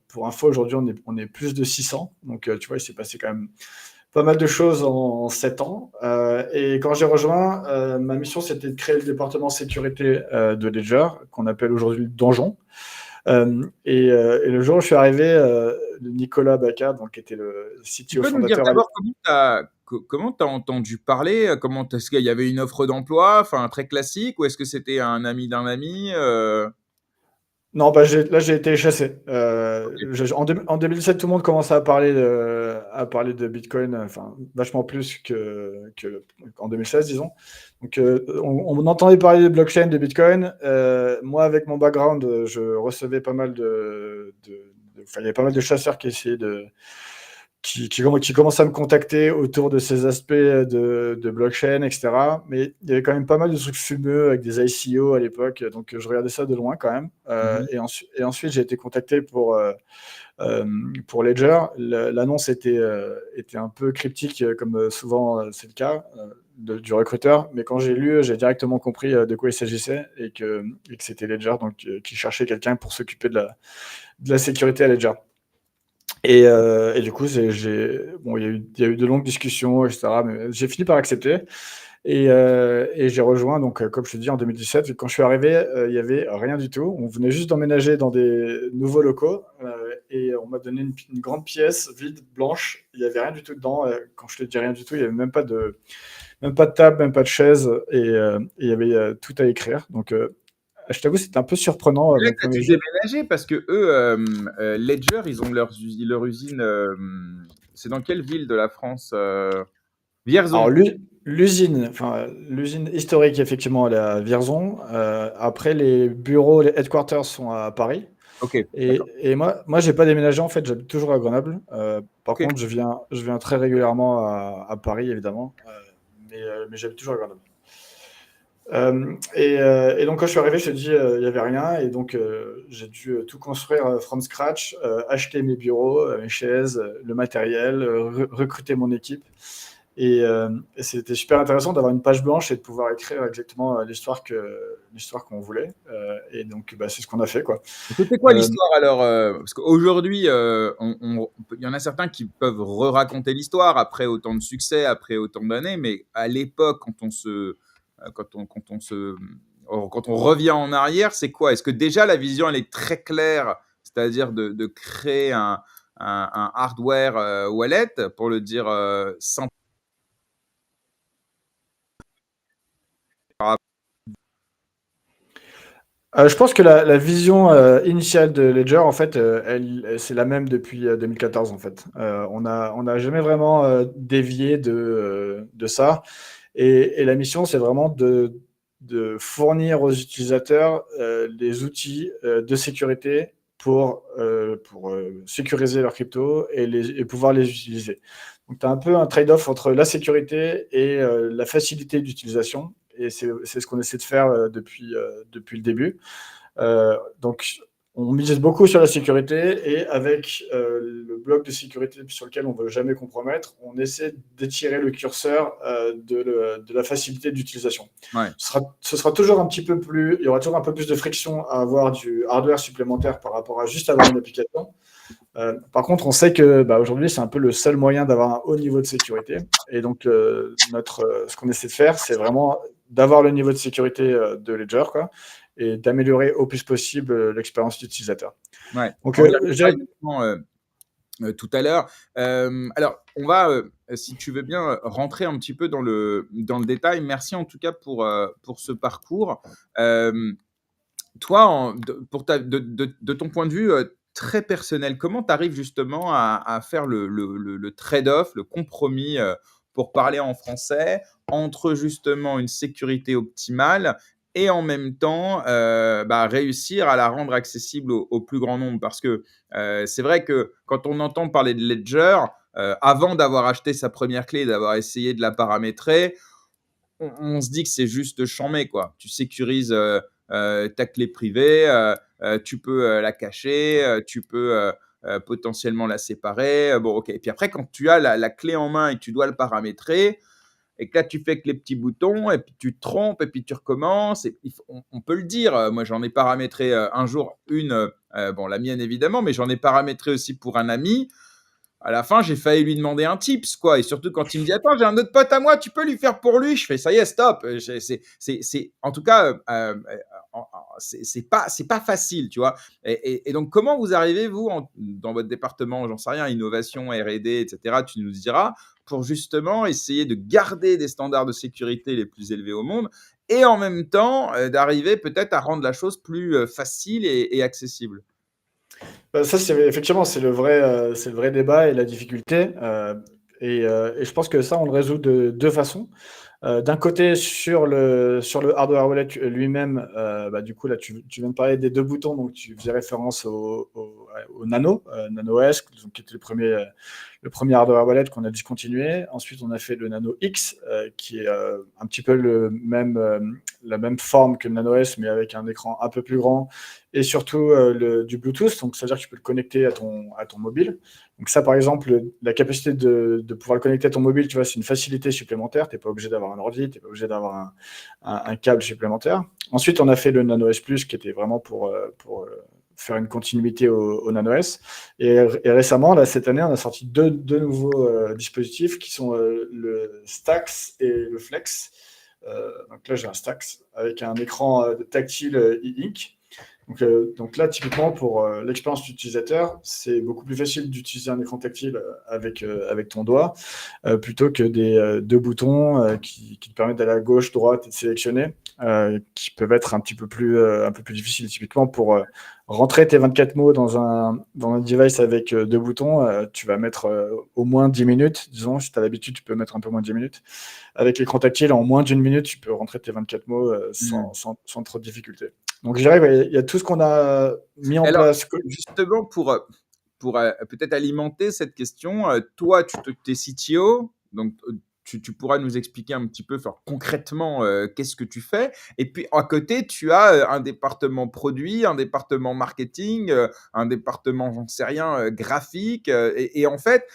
Pour info, aujourd'hui, on est plus de 600. Donc, tu vois, il s'est passé quand même pas mal de choses en 7 ans. Et quand j'ai rejoint, ma mission, c'était de créer le département sécurité de Ledger, qu'on appelle aujourd'hui le Donjon. Et le jour où je suis arrivé, Nicolas Baca, donc, qui était le Tu CTO peux nous dire fondateur. d'abord comment t'as entendu parler? Est-ce qu'il y avait une offre d'emploi, enfin très classique, ou est-ce que c'était un ami d'un ami? Non, bah, là, j'ai été chassé. Ok. En 2017, tout le monde commençait à parler de Bitcoin, enfin, vachement plus qu'en 2016, disons. Donc, on entendait parler de blockchain, de Bitcoin. Moi, avec mon background, je recevais pas mal enfin, il y avait pas mal de chasseurs qui commençaient à me contacter autour de ces aspects de blockchain, etc. Mais il y avait quand même pas mal de trucs fumeux avec des ICO à l'époque, donc je regardais ça de loin quand même. Mhm. Et ensuite, j'ai été contacté pour Ledger. L'annonce était un peu cryptique, comme souvent c'est le cas du recruteur, mais quand j'ai lu, j'ai directement compris de quoi il s'agissait et que c'était Ledger, donc qui cherchait quelqu'un pour s'occuper de la sécurité à Ledger. Et du coup, bon, il y a eu de longues discussions, etc. Mais j'ai fini par accepter. Et j'ai rejoint, donc, comme je te dis, en 2017. Quand je suis arrivé, il n'y avait rien du tout. On venait juste d'emménager dans des nouveaux locaux et on m'a donné une grande pièce vide, blanche. Il n'y avait rien du tout dedans. Quand je te dis rien du tout, il n'y avait même pas de table, même pas de chaise et il y avait tout à écrire. Donc, je t'avoue, c'était un peu surprenant Et là, mon t'as-tu premier jour. déménagé? Parce que eux, Ledger, ils ont leur usine. C'est dans quelle ville de la France? Alors, Vierzon. l'usine historique, effectivement, elle est à Vierzon. Après, les bureaux, les headquarters sont à Paris. Ok, d'accord. Et moi, j'ai pas déménagé, en fait, j'habite toujours à Grenoble. Par Ok. contre, je viens très régulièrement à Paris, évidemment. Mais j'habite toujours à Grenoble. Et donc, quand je suis arrivé, je te dis, il n'y avait rien. Et donc, j'ai dû tout construire from scratch, acheter mes bureaux, mes chaises, le matériel, recruter mon équipe. Et c'était super intéressant d'avoir une page blanche et de pouvoir écrire exactement l'histoire qu'on voulait. Et donc, bah, c'est ce qu'on a fait, quoi. C'était quoi Euh, l'histoire alors? Parce qu'aujourd'hui, il y en a certains qui peuvent re-raconter l'histoire après autant de succès, après autant d'années, mais à l'époque, quand on revient en arrière, c'est quoi? Est-ce que déjà la vision elle est très claire, c'est-à-dire de créer un hardware wallet, pour le dire simple. je pense que la vision initiale de Ledger, en fait, c'est la même depuis 2014, en fait. On n'a jamais vraiment dévié de ça. Et la mission, c'est vraiment de fournir aux utilisateurs les outils de sécurité pour sécuriser leur crypto et pouvoir les utiliser. Donc, tu as un peu un trade-off entre la sécurité et la facilité d'utilisation. Et c'est ce qu'on essaie de faire depuis le début. Donc, on mise beaucoup sur la sécurité et avec le bloc de sécurité sur lequel on ne veut jamais compromettre, on essaie d'étirer le curseur de la facilité d'utilisation. Ouais. Ce sera toujours un petit peu plus, il y aura toujours un peu plus de friction à avoir du hardware supplémentaire par rapport à juste avoir une application. Par contre, on sait que aujourd'hui, c'est un peu le seul moyen d'avoir un haut niveau de sécurité. Et donc, ce qu'on essaie de faire, c'est vraiment d'avoir le niveau de sécurité de Ledger, quoi, et d'améliorer au plus possible l'expérience d'utilisateur. Ouais. Donc, On y reviendra évidemment, tout à l'heure. Alors, on va, si tu veux bien, rentrer un petit peu dans le détail. Merci en tout cas pour ce parcours. Toi, de ton point de vue très personnel, comment tu arrives justement à faire le trade-off, le compromis, pour parler en français, entre justement une sécurité optimale et en même temps réussir à la rendre accessible au plus grand nombre? Parce que c'est vrai que quand on entend parler de Ledger, avant d'avoir acheté sa première clé, d'avoir essayé de la paramétrer, on se dit que c'est juste chambé, quoi. Tu sécurises ta clé privée, tu peux la cacher, tu peux potentiellement la séparer. Bon, ok. Et puis après, quand tu as la clé en main et que tu dois le paramétrer, et que là, tu fais que les petits boutons, et puis tu te trompes, et puis tu recommences. Et on peut le dire. Moi, j'en ai paramétré un jour la mienne évidemment, mais j'en ai paramétré aussi pour un ami. À la fin, j'ai failli lui demander un tips, quoi. Et surtout quand il me dit, attends, j'ai un autre pote à moi, tu peux lui faire pour lui. Je fais, ça y est, stop. En tout cas, c'est pas facile, tu vois. Et donc, comment vous arrivez, vous, dans votre département, j'en sais rien, innovation, R&D, etc., tu nous diras, pour justement essayer de garder des standards de sécurité les plus élevés au monde et en même temps d'arriver peut-être à rendre la chose plus facile et accessible. Ça, effectivement, c'est le vrai débat et la difficulté. Et je pense que ça, on le résout de deux façons. D'un côté, sur le hardware wallet lui-même, du coup, là, tu viens de parler des deux boutons, donc tu faisais référence au Nano, Nano S, donc, qui était le premier hardware wallet qu'on a discontinué. Ensuite, on a fait le Nano X, qui est un petit peu la même forme que le Nano S, mais avec un écran un peu plus grand et surtout du Bluetooth. Donc, c'est-à-dire que tu peux le connecter à ton mobile. Donc ça, par exemple, la capacité de pouvoir le connecter à ton mobile, tu vois, c'est une facilité supplémentaire. Tu n'es pas obligé d'avoir un ordi, tu n'es pas obligé d'avoir un câble supplémentaire. Ensuite, on a fait le Nano S Plus, qui était vraiment pour faire une continuité au Nano S. Et récemment, là, cette année, on a sorti deux nouveaux dispositifs qui sont le Stax et le Flex. Donc là, j'ai un Stax avec un écran tactile e-ink. Donc là, typiquement, pour l'expérience d'utilisateur, c'est beaucoup plus facile d'utiliser un écran tactile avec ton doigt plutôt que des deux boutons qui te permettent d'aller à gauche, droite et de sélectionner, qui peuvent être un peu plus difficiles. Typiquement, pour rentrer tes 24 mots dans un device avec deux boutons, tu vas mettre au moins 10 minutes. Disons, si tu as l'habitude, tu peux mettre un peu moins de 10 minutes. Avec l'écran tactile, en moins d'une minute, tu peux rentrer tes 24 mots sans trop de difficulté. Donc, je dirais, il y a tout ce qu'on a mis en Alors, place. justement, pour peut-être alimenter cette question, toi, tu es CTO, donc tu pourras nous expliquer un petit peu concrètement qu'est-ce que tu fais. Et puis, à côté, tu as un département produit, un département marketing, un département, j'en sais rien, graphique. Et en fait,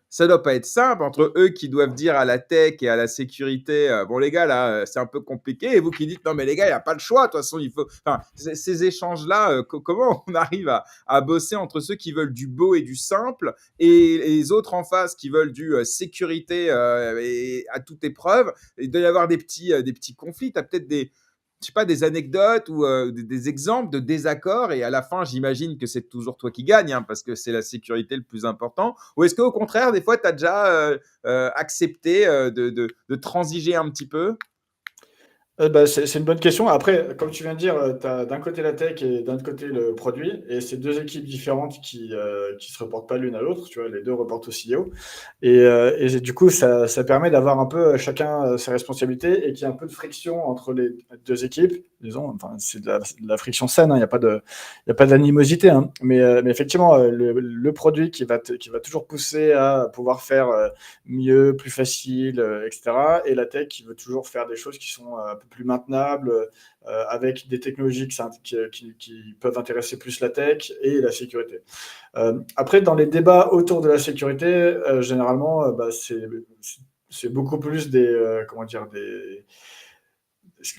ça doit pas être simple entre eux qui doivent dire à la tech et à la sécurité, bon les gars là, c'est un peu compliqué, et vous qui dites non mais les gars, il n'y a pas le choix, de toute façon il faut. Enfin, ces échanges-là, comment on arrive à bosser entre ceux qui veulent du beau et du simple et les autres en face qui veulent du sécurité et à toute épreuve. Il doit y avoir des petits conflits. Tu as peut-être je sais pas, des anecdotes ou des exemples de désaccords, et à la fin, j'imagine que c'est toujours toi qui gagne, hein, parce que c'est la sécurité le plus important. Ou est-ce qu'au contraire, des fois, tu as déjà accepté de transiger un petit peu? C'est une bonne question. Après, comme tu viens de dire, tu as d'un côté la tech et d'un autre côté le produit, et c'est deux équipes différentes qui se reportent pas l'une à l'autre. Tu vois, les deux reportent au CEO. Et du coup, ça permet d'avoir un peu chacun ses responsabilités et qu'il y ait un peu de friction entre les deux équipes. Disons, enfin, c'est de la friction saine, hein, il n'y a pas de l'animosité, hein. Mais effectivement, le produit qui va toujours pousser à pouvoir faire mieux, plus facile, etc. Et la tech qui veut toujours faire des choses qui sont un peu plus maintenables, avec des technologies qui peuvent intéresser plus la tech et la sécurité. Après, dans les débats autour de la sécurité, généralement, c'est beaucoup plus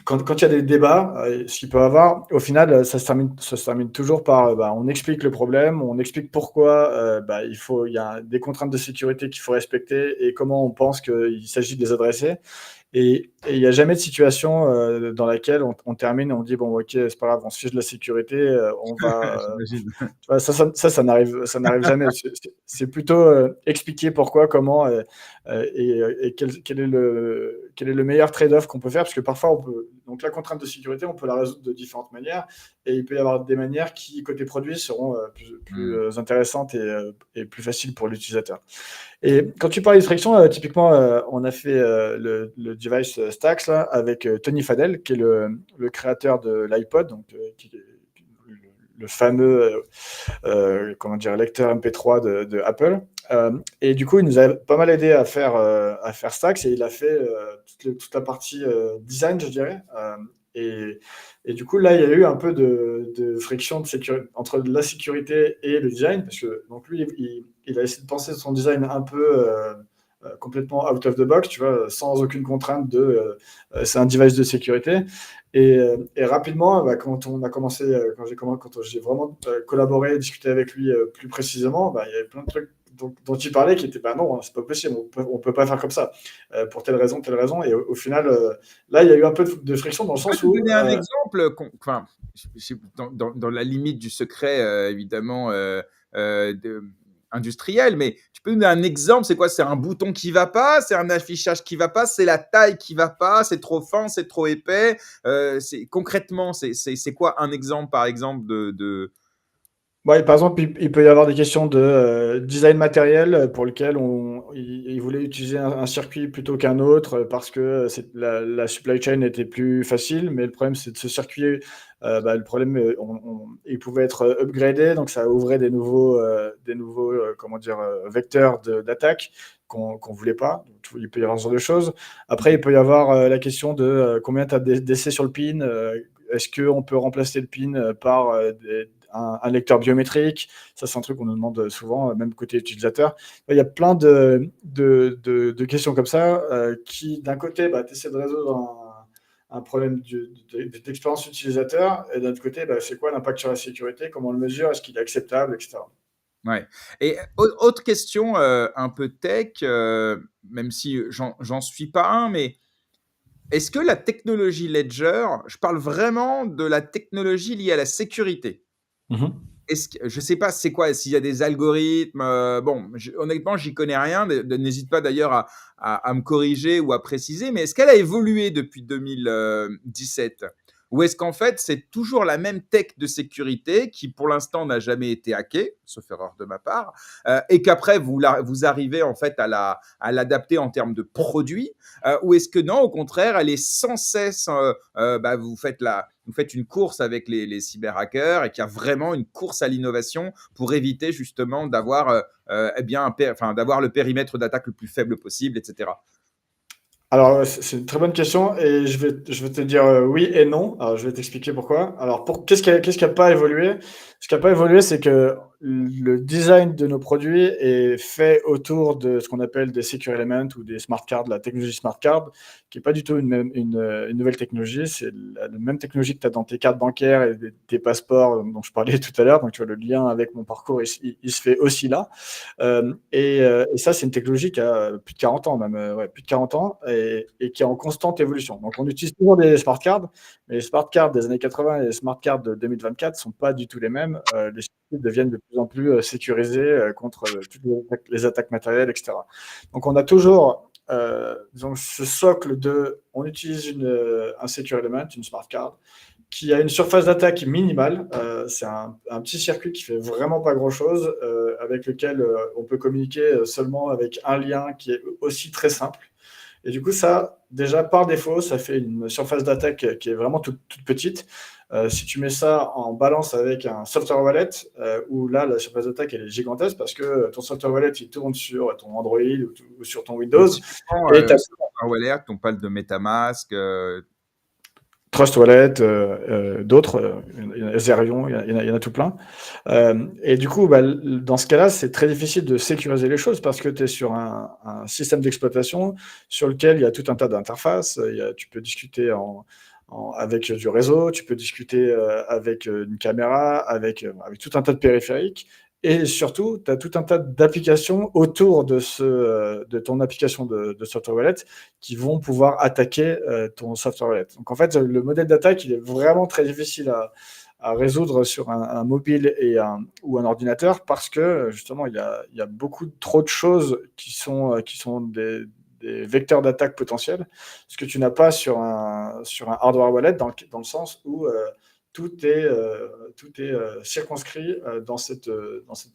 quand il y a des débats, ce qu'il peut avoir, au final, ça se termine toujours par on explique le problème, on explique pourquoi il y a des contraintes de sécurité qu'il faut respecter et comment on pense qu'il s'agit de les adresser. Et il n'y a jamais de situation dans laquelle on termine et on dit, bon, ok, c'est pas grave, on se fiche de la sécurité, on va... J'imagine. tu vois, ça n'arrive jamais. C'est plutôt expliquer pourquoi, comment, et quel est le meilleur trade-off qu'on peut faire, parce que parfois, donc la contrainte de sécurité, on peut la résoudre de différentes manières, et il peut y avoir des manières qui, côté produit, seront plus intéressantes et plus faciles pour l'utilisateur. Et quand tu parles de friction, typiquement, on a fait le device Stax là, avec Tony Fadell, qui est le créateur de l'iPod, donc le fameux comment dire, lecteur MP3 de Apple. Et du coup, il nous a pas mal aidé à faire Stax, et il a fait toute la partie design, je dirais. Et du coup, là, il y a eu un peu de friction entre la sécurité et le design, parce que donc lui, il a essayé de penser son design un peu complètement out of the box, tu vois, sans aucune contrainte c'est un device de sécurité. Et rapidement, quand on a commencé, quand j'ai vraiment collaboré, discuté avec lui plus précisément, il y avait plein de trucs dont il parlait qui étaient, non, c'est pas possible, on peut pas faire comme ça, pour telle raison, telle raison. Et au final, là, il y a eu un peu de friction dans le Tu peux sens nous où... donner un exemple, enfin, dans la limite du secret, évidemment, industriel, mais tu peux nous donner un exemple? C'est quoi? C'est un bouton qui va pas? C'est un affichage qui va pas? C'est la taille qui va pas? C'est trop fin? C'est trop épais? Concrètement, c'est quoi un exemple, par exemple, Ouais, par exemple, il peut y avoir des questions de design matériel pour lequel il voulait utiliser un circuit plutôt qu'un autre parce que la supply chain était plus facile, mais le problème c'est de ce circuit, le problème, il pouvait être upgradé, donc ça ouvrait des nouveaux comment dire, vecteurs d'attaque qu'on voulait pas. Donc, il peut y avoir ce genre de choses. Après, il peut y avoir la question de combien tu as d'essais sur le pin. Est-ce qu'on peut remplacer le pin par un lecteur biométrique? Ça, c'est un truc qu'on nous demande souvent, même côté utilisateur. Il y a plein de questions comme ça qui, d'un côté, tu essaies de résoudre un problème d'expérience utilisateur, et d'un autre côté, c'est quoi l'impact sur la sécurité? Comment on le mesure? Est-ce qu'il est acceptable, etc. Ouais. Et autre question un peu tech, même si j'en suis pas un, mais est-ce que la technologie Ledger, je parle vraiment de la technologie liée à la sécurité. Je sais pas c'est quoi, s'il y a des algorithmes, bon, honnêtement, j'y connais rien, n'hésite pas d'ailleurs à me corriger ou à préciser, mais est-ce qu'elle a évolué depuis 2017? Ou est-ce qu'en fait, c'est toujours la même tech de sécurité qui, pour l'instant, n'a jamais été hackée, sauf erreur de ma part, et qu'après, vous arrivez en fait à l'adapter en termes de produits, ou est-ce que non, au contraire, elle est sans cesse, vous faites une course avec les cyberhackers et qu'il y a vraiment une course à l'innovation pour éviter justement d'avoir d'avoir le périmètre d'attaque le plus faible possible, etc. Alors, c'est une très bonne question, et je vais te dire oui et non. Alors, je vais t'expliquer pourquoi. Alors, qu'est-ce qui a pas évolué? Ce qui a pas évolué, c'est que le design de nos produits est fait autour de ce qu'on appelle des secure elements ou des smart cards, la technologie smart card, qui est pas du tout une nouvelle technologie. C'est la même technologie que tu as dans tes cartes bancaires et tes passeports dont je parlais tout à l'heure. Donc, tu vois, le lien avec mon parcours, il se fait aussi là. Et ça, c'est une technologie qui a plus de 40 ans, même, plus de 40 ans, et qui est en constante évolution. Donc, on utilise toujours des smart cards, mais les smart cards des années 80 et les smart cards de 2024 ne sont pas du tout les mêmes. Les circuits deviennent de plus en plus sécurisés contre toutes les attaques matérielles, etc. Donc, on a toujours disons, ce socle on utilise un secure element, une smart card, qui a une surface d'attaque minimale. C'est un petit circuit qui fait vraiment pas grand-chose, avec lequel on peut communiquer seulement avec un lien qui est aussi très simple. Et du coup, ça, déjà par défaut, ça fait une surface d'attaque qui est vraiment toute petite. Si tu mets ça en balance avec un software wallet, où là, la surface d'attaque, elle est gigantesque parce que ton software wallet, il tourne sur ton Android ou sur ton Windows. Typiquement, Et tu as Wallet, on parle de MetaMask. Trust Wallet, d'autres, Ethereum, il y en a tout plein. Et du coup, dans ce cas-là, c'est très difficile de sécuriser les choses parce que tu es sur un système d'exploitation sur lequel il y a tout un tas d'interfaces. Tu peux discuter avec du réseau, tu peux discuter avec une caméra, avec tout un tas de périphériques. Et surtout, tu as tout un tas d'applications autour de ton application de software wallet qui vont pouvoir attaquer ton software wallet. Donc en fait, le modèle d'attaque, il est vraiment très difficile à résoudre sur un mobile ou un ordinateur parce que justement, il y a beaucoup trop de choses qui sont des vecteurs d'attaque potentiels, ce que tu n'as pas sur un hardware wallet dans le sens où tout est circonscrit dans cette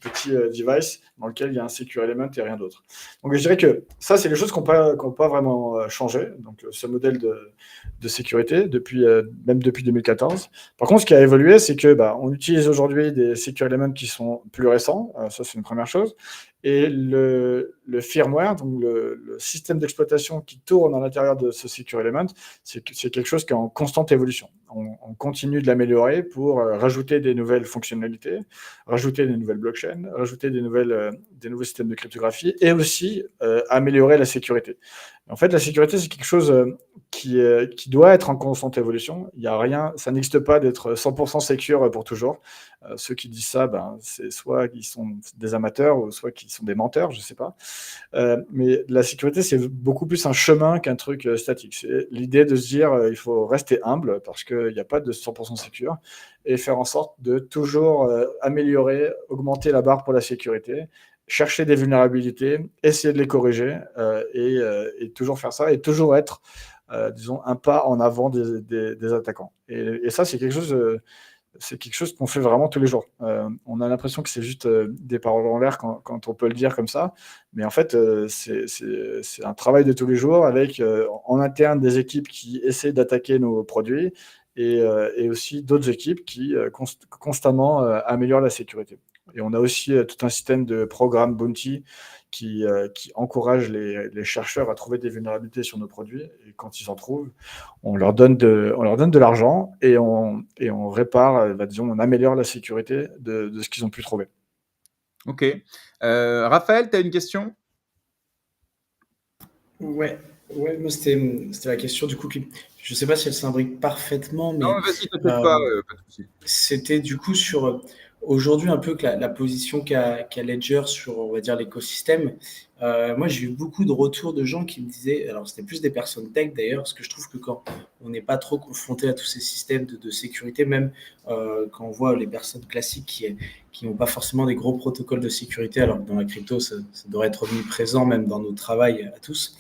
petit device dans lequel il y a un secure element et rien d'autre. Donc je dirais que ça, c'est les choses qui n'ont pas vraiment changé. Donc ce modèle de sécurité même depuis 2014. Par contre, ce qui a évolué, c'est que on utilise aujourd'hui des secure elements qui sont plus récents. Ça, c'est une première chose. Et le firmware, donc le système d'exploitation qui tourne à l'intérieur de ce secure element, c'est quelque chose qui est en constante évolution. On continue de l'améliorer pour rajouter des nouvelles fonctionnalités, rajouter des nouvelles blockchains, rajouter des nouveaux systèmes de cryptographie et aussi améliorer la sécurité. En fait, la sécurité, c'est quelque chose qui doit être en constante évolution. Il y a rien, ça n'existe pas d'être 100% secure pour toujours. Ceux qui disent ça, c'est soit qu'ils sont des amateurs ou soit qu'ils sont des menteurs, je ne sais pas. Mais la sécurité, c'est beaucoup plus un chemin qu'un truc statique. C'est l'idée de se dire il faut rester humble parce qu'il n'y a pas de 100% sécure et faire en sorte de toujours améliorer, augmenter la barre pour la sécurité, chercher des vulnérabilités, essayer de les corriger et toujours faire ça et toujours être, disons, un pas en avant des attaquants. Et ça, c'est quelque chose qu'on fait vraiment tous les jours. On a l'impression que c'est juste des paroles en l'air quand on peut le dire comme ça, mais en fait, c'est un travail de tous les jours avec en interne des équipes qui essaient d'attaquer nos produits et aussi d'autres équipes qui constamment améliorent la sécurité. Et on a aussi tout un système de programmes Bounty qui encourage les chercheurs à trouver des vulnérabilités sur nos produits. Et quand ils en trouvent, on leur donne de l'argent et on répare, disons, on améliore la sécurité de ce qu'ils ont pu trouver. Ok. Raphaël, tu as une question? Ouais, moi c'était la question du coup je sais pas si elle s'imbrique parfaitement, mais Non, vas-y, t'inquiète pas, pas de souci. c'était du coup sur aujourd'hui un peu que la position qu'a Ledger sur, on va dire, l'écosystème. Moi, j'ai eu beaucoup de retours de gens qui me disaient, alors c'était plus des personnes tech d'ailleurs, parce que je trouve que quand on n'est pas trop confronté à tous ces systèmes de sécurité, même quand on voit les personnes classiques qui n'ont pas forcément des gros protocoles de sécurité, alors que dans la crypto, ça devrait être omniprésent même dans notre travail à tous.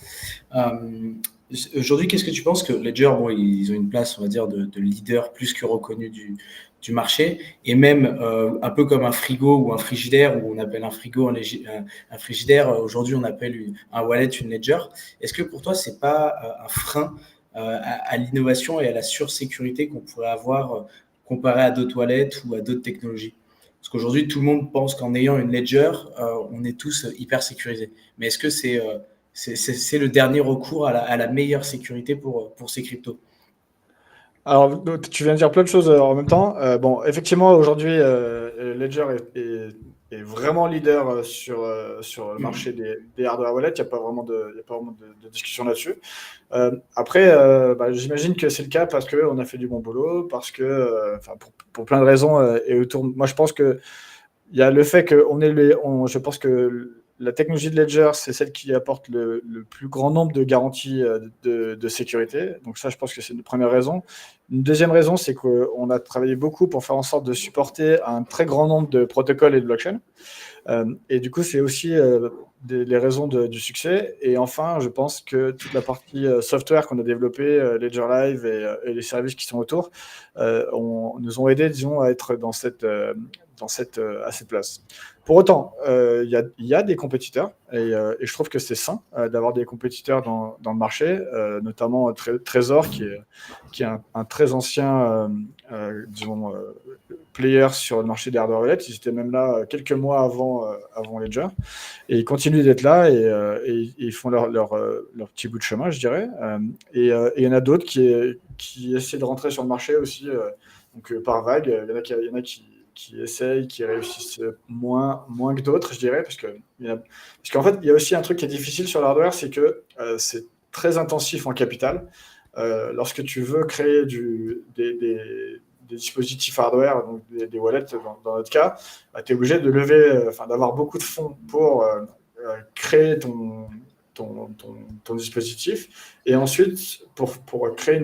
Aujourd'hui, qu'est-ce que tu penses que Ledger, bon, ils ont une place, on va dire, de leader plus que reconnu du marché, et même un peu comme un frigo ou un frigidaire, où on appelle un frigo un frigidaire, aujourd'hui on appelle un wallet une ledger. Est-ce que pour toi, c'est pas un frein à l'innovation et à la sursécurité qu'on pourrait avoir comparé à d'autres wallets ou à d'autres technologies? Parce qu'aujourd'hui, tout le monde pense qu'en ayant une ledger, on est tous hyper sécurisés. Mais est-ce que c'est le dernier recours à la meilleure sécurité pour ces cryptos? Alors, tu viens de dire plein de choses en même temps. Bon, effectivement, aujourd'hui, Ledger est vraiment leader sur le marché des hardware wallets. Il n'y a pas vraiment de discussion là-dessus. Après, j'imagine que c'est le cas parce qu'on a fait du bon boulot, parce que, pour plein de raisons. Moi, je pense que il y a le fait je pense que la technologie de Ledger, c'est celle qui apporte le plus grand nombre de garanties de sécurité. Donc ça, je pense que c'est une première raison. Une deuxième raison, c'est qu'on a travaillé beaucoup pour faire en sorte de supporter un très grand nombre de protocoles et de blockchains. Et du coup, c'est aussi les raisons du succès. Et enfin, je pense que toute la partie software qu'on a développée, Ledger Live et les services qui sont autour, nous ont aidés, disons, à être à cette place. Pour autant, il y a des compétiteurs et je trouve que c'est sain d'avoir des compétiteurs dans le marché, notamment Trésor, qui est un très ancien, disons, player sur le marché des hardware wallets. Ils étaient même là quelques mois avant Ledger et ils continuent d'être là et ils font leur petit bout de chemin, je dirais. Et il y en a d'autres qui essaient de rentrer sur le marché aussi, donc par vague. Il y en a qui essayent, qui réussissent moins que d'autres, je dirais, parce qu'en fait, il y a aussi un truc qui est difficile sur l'hardware, c'est que c'est très intensif en capital. Lorsque tu veux créer des dispositifs hardware, donc des wallets dans notre cas, bah, tu es obligé de lever, d'avoir beaucoup de fonds pour créer ton dispositif. Et ensuite, pour créer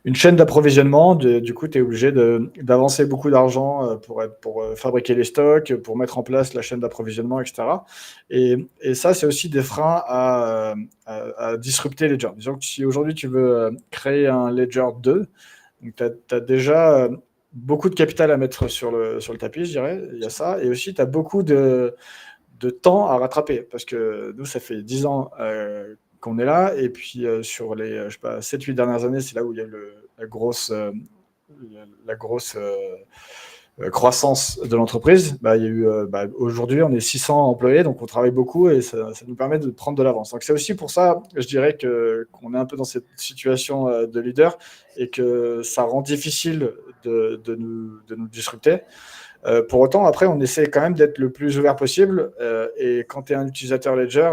une chaîne d'approvisionnement, du coup, tu es obligé d'avancer beaucoup d'argent pour fabriquer les stocks, pour mettre en place la chaîne d'approvisionnement, etc. Et ça, c'est aussi des freins à disrupter Ledger. Disons que si aujourd'hui tu veux créer un Ledger 2, tu as déjà beaucoup de capital à mettre sur le tapis, je dirais. Il y a ça. Et aussi, tu as beaucoup de temps à rattraper. Parce que nous, ça fait 10 ans qu'on est là. Et puis, sur les 7-8 dernières années, c'est là où il y a la grosse croissance de l'entreprise. Il y a eu, aujourd'hui, on est 600 employés, donc on travaille beaucoup et ça nous permet de prendre de l'avance. Donc, c'est aussi pour ça, je dirais, qu'on est un peu dans cette situation de leader et que ça rend difficile de nous disrupter. Pour autant, après, on essaie quand même d'être le plus ouvert possible. Et quand tu es un utilisateur Ledger,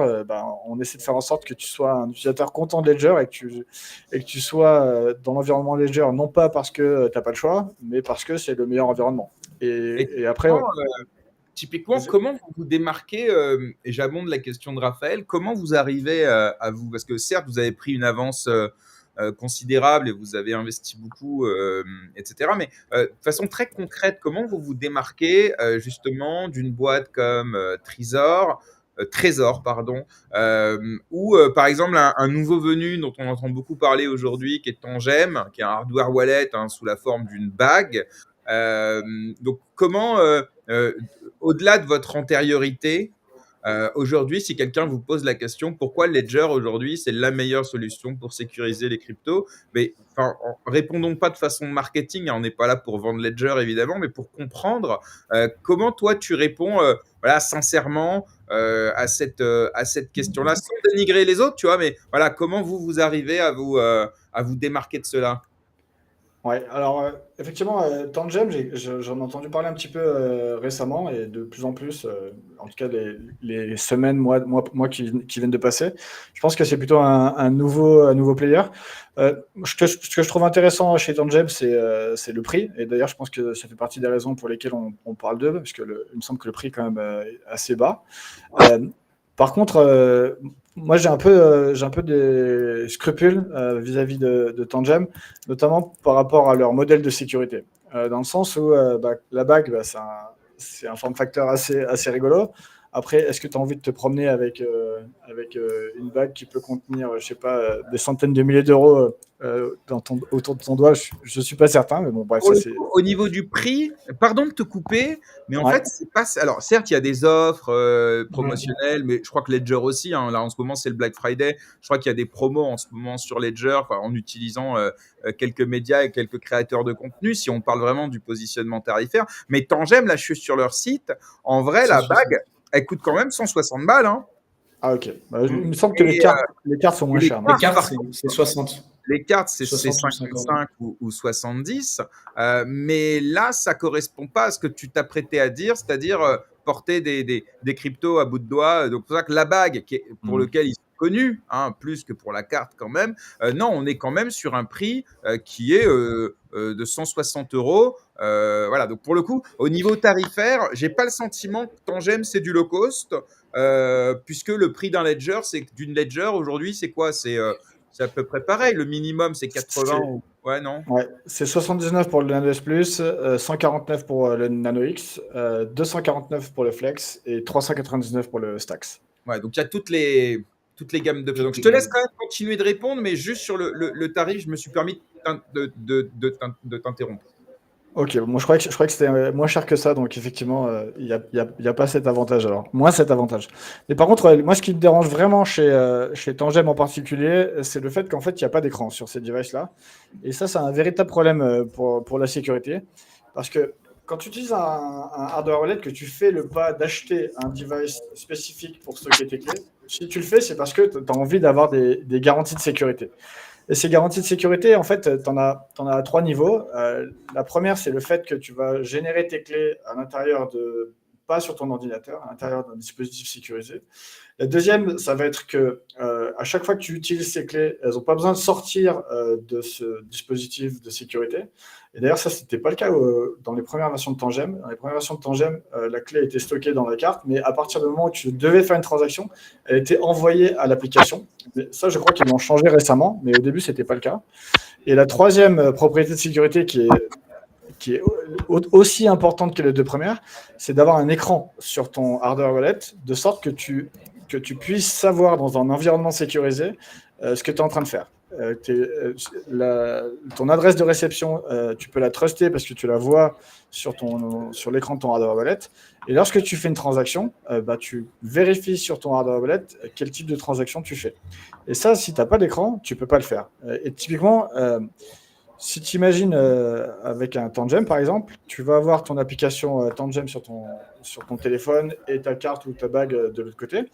on essaie de faire en sorte que tu sois un utilisateur content de Ledger et que tu sois dans l'environnement Ledger, non pas parce que tu n'as pas le choix, mais parce que c'est le meilleur environnement. Et après, typiquement, comment vous vous démarquez, et j'abonde la question de Raphaël, comment vous arrivez à vous, parce que certes, vous avez pris une avance considérable et vous avez investi beaucoup, etc. Mais de façon très concrète, comment vous vous démarquez justement d'une boîte comme Trésor, pardon, ou par exemple un nouveau venu dont on entend beaucoup parler aujourd'hui, qui est Tangem, qui est un hardware wallet sous la forme d'une bague. Donc comment, au-delà de votre antériorité, aujourd'hui, si quelqu'un vous pose la question pourquoi Ledger aujourd'hui c'est la meilleure solution pour sécuriser les cryptos, mais répondons pas de façon marketing, on n'est pas là pour vendre Ledger évidemment, mais pour comprendre comment toi tu réponds voilà, sincèrement à cette question-là, sans dénigrer les autres, tu vois, mais voilà, comment vous arrivez à vous démarquer de cela? Ouais, alors effectivement, Tangem, j'en ai entendu parler un petit peu récemment et de plus en plus, en tout cas les semaines, mois qui viennent de passer. Je pense que c'est plutôt un nouveau player. Ce que je trouve intéressant chez Tangem, c'est le prix. Et d'ailleurs, je pense que ça fait partie des raisons pour lesquelles on parle d'eux, parce que il me semble que le prix est quand même est assez bas. Par contre, moi, j'ai un peu des scrupules vis-à-vis de Tangem, notamment par rapport à leur modèle de sécurité. Dans le sens où la bague, c'est un form factor assez rigolo. Après, est-ce que tu as envie de te promener avec une bague qui peut contenir, je sais pas, des centaines de milliers d'euros autour de ton doigt? Je suis pas certain, mais bon, bref, ça c'est. Au niveau du prix, pardon de te couper, mais en Ouais. fait, c'est pas. Alors, certes, il y a des offres promotionnelles, mais je crois que Ledger aussi. Là, en ce moment, c'est le Black Friday. Je crois qu'il y a des promos en ce moment sur Ledger, en utilisant quelques médias et quelques créateurs de contenu, si on parle vraiment du positionnement tarifaire. Mais Tangem, là, je suis sur leur site. En vrai, la 160. bague, elle coûte quand même 160 balles. Ah, ok. Il me semble que les cartes sont moins chères. Les cartes, c'est 60. Les cartes, c'est 60 ou 55 ou 70. Mais là, ça ne correspond pas à ce que tu t'apprêtais à dire, c'est-à-dire porter des cryptos à bout de doigt. Donc, c'est pour ça que la bague, pour lequel ils sont connus, plus que pour la carte quand même, non, on est quand même sur un prix qui est de 160 euros. Voilà, donc pour le coup, au niveau tarifaire, je n'ai pas le sentiment que Tangem, c'est du low cost, puisque le prix d'une ledger aujourd'hui, c'est quoi? C'est à peu près pareil. Le minimum, c'est 80. Ouais, non? Ouais, c'est 79 pour le Nano S Plus, 149 pour le Nano X, 249 pour le Flex et 399 pour le Stax. Ouais, donc il y a toutes les gammes de prix. Donc je te laisse quand même continuer de répondre, mais juste sur le tarif, je me suis permis de t'interrompre. Ok, moi je croyais que c'était moins cher que ça, donc effectivement, il y a pas cet avantage alors. Moins cet avantage. Mais par contre, moi ce qui me dérange vraiment chez Tangem en particulier, c'est le fait qu'en fait, il n'y a pas d'écran sur ces devices-là. Et ça, c'est un véritable problème pour la sécurité. Parce que quand tu utilises un hardware wallet, que tu fais le pas d'acheter un device spécifique pour stocker tes clés, si tu le fais, c'est parce que tu as envie d'avoir des garanties de sécurité. Et ces garanties de sécurité, en fait, tu en as à 3 niveaux. La première, c'est le fait que tu vas générer tes clés à l'intérieur de pas sur ton ordinateur, à l'intérieur d'un dispositif sécurisé. La deuxième, ça va être que à chaque fois que tu utilises ces clés, elles n'ont pas besoin de sortir de ce dispositif de sécurité. Et d'ailleurs, ça, c'était pas le cas dans les premières versions de Tangem. Dans les premières versions de Tangem, la clé était stockée dans la carte, mais à partir du moment où tu devais faire une transaction, elle était envoyée à l'application. Ça, je crois qu'ils l'ont changé récemment, mais au début, c'était pas le cas. Et la troisième propriété de sécurité qui est aussi importante que les deux premières, c'est d'avoir un écran sur ton hardware wallet, de sorte que tu puisses savoir dans un environnement sécurisé ce que tu es en train de faire. Ton adresse de réception, tu peux la truster parce que tu la vois sur l'écran de ton hardware wallet. Et lorsque tu fais une transaction, tu vérifies sur ton hardware wallet quel type de transaction tu fais. Et ça, si tu n'as pas d'écran, tu ne peux pas le faire. Et typiquement, si tu imagines avec un Tangem, par exemple, tu vas avoir ton application Tangem sur ton téléphone et ta carte ou ta bague de l'autre côté.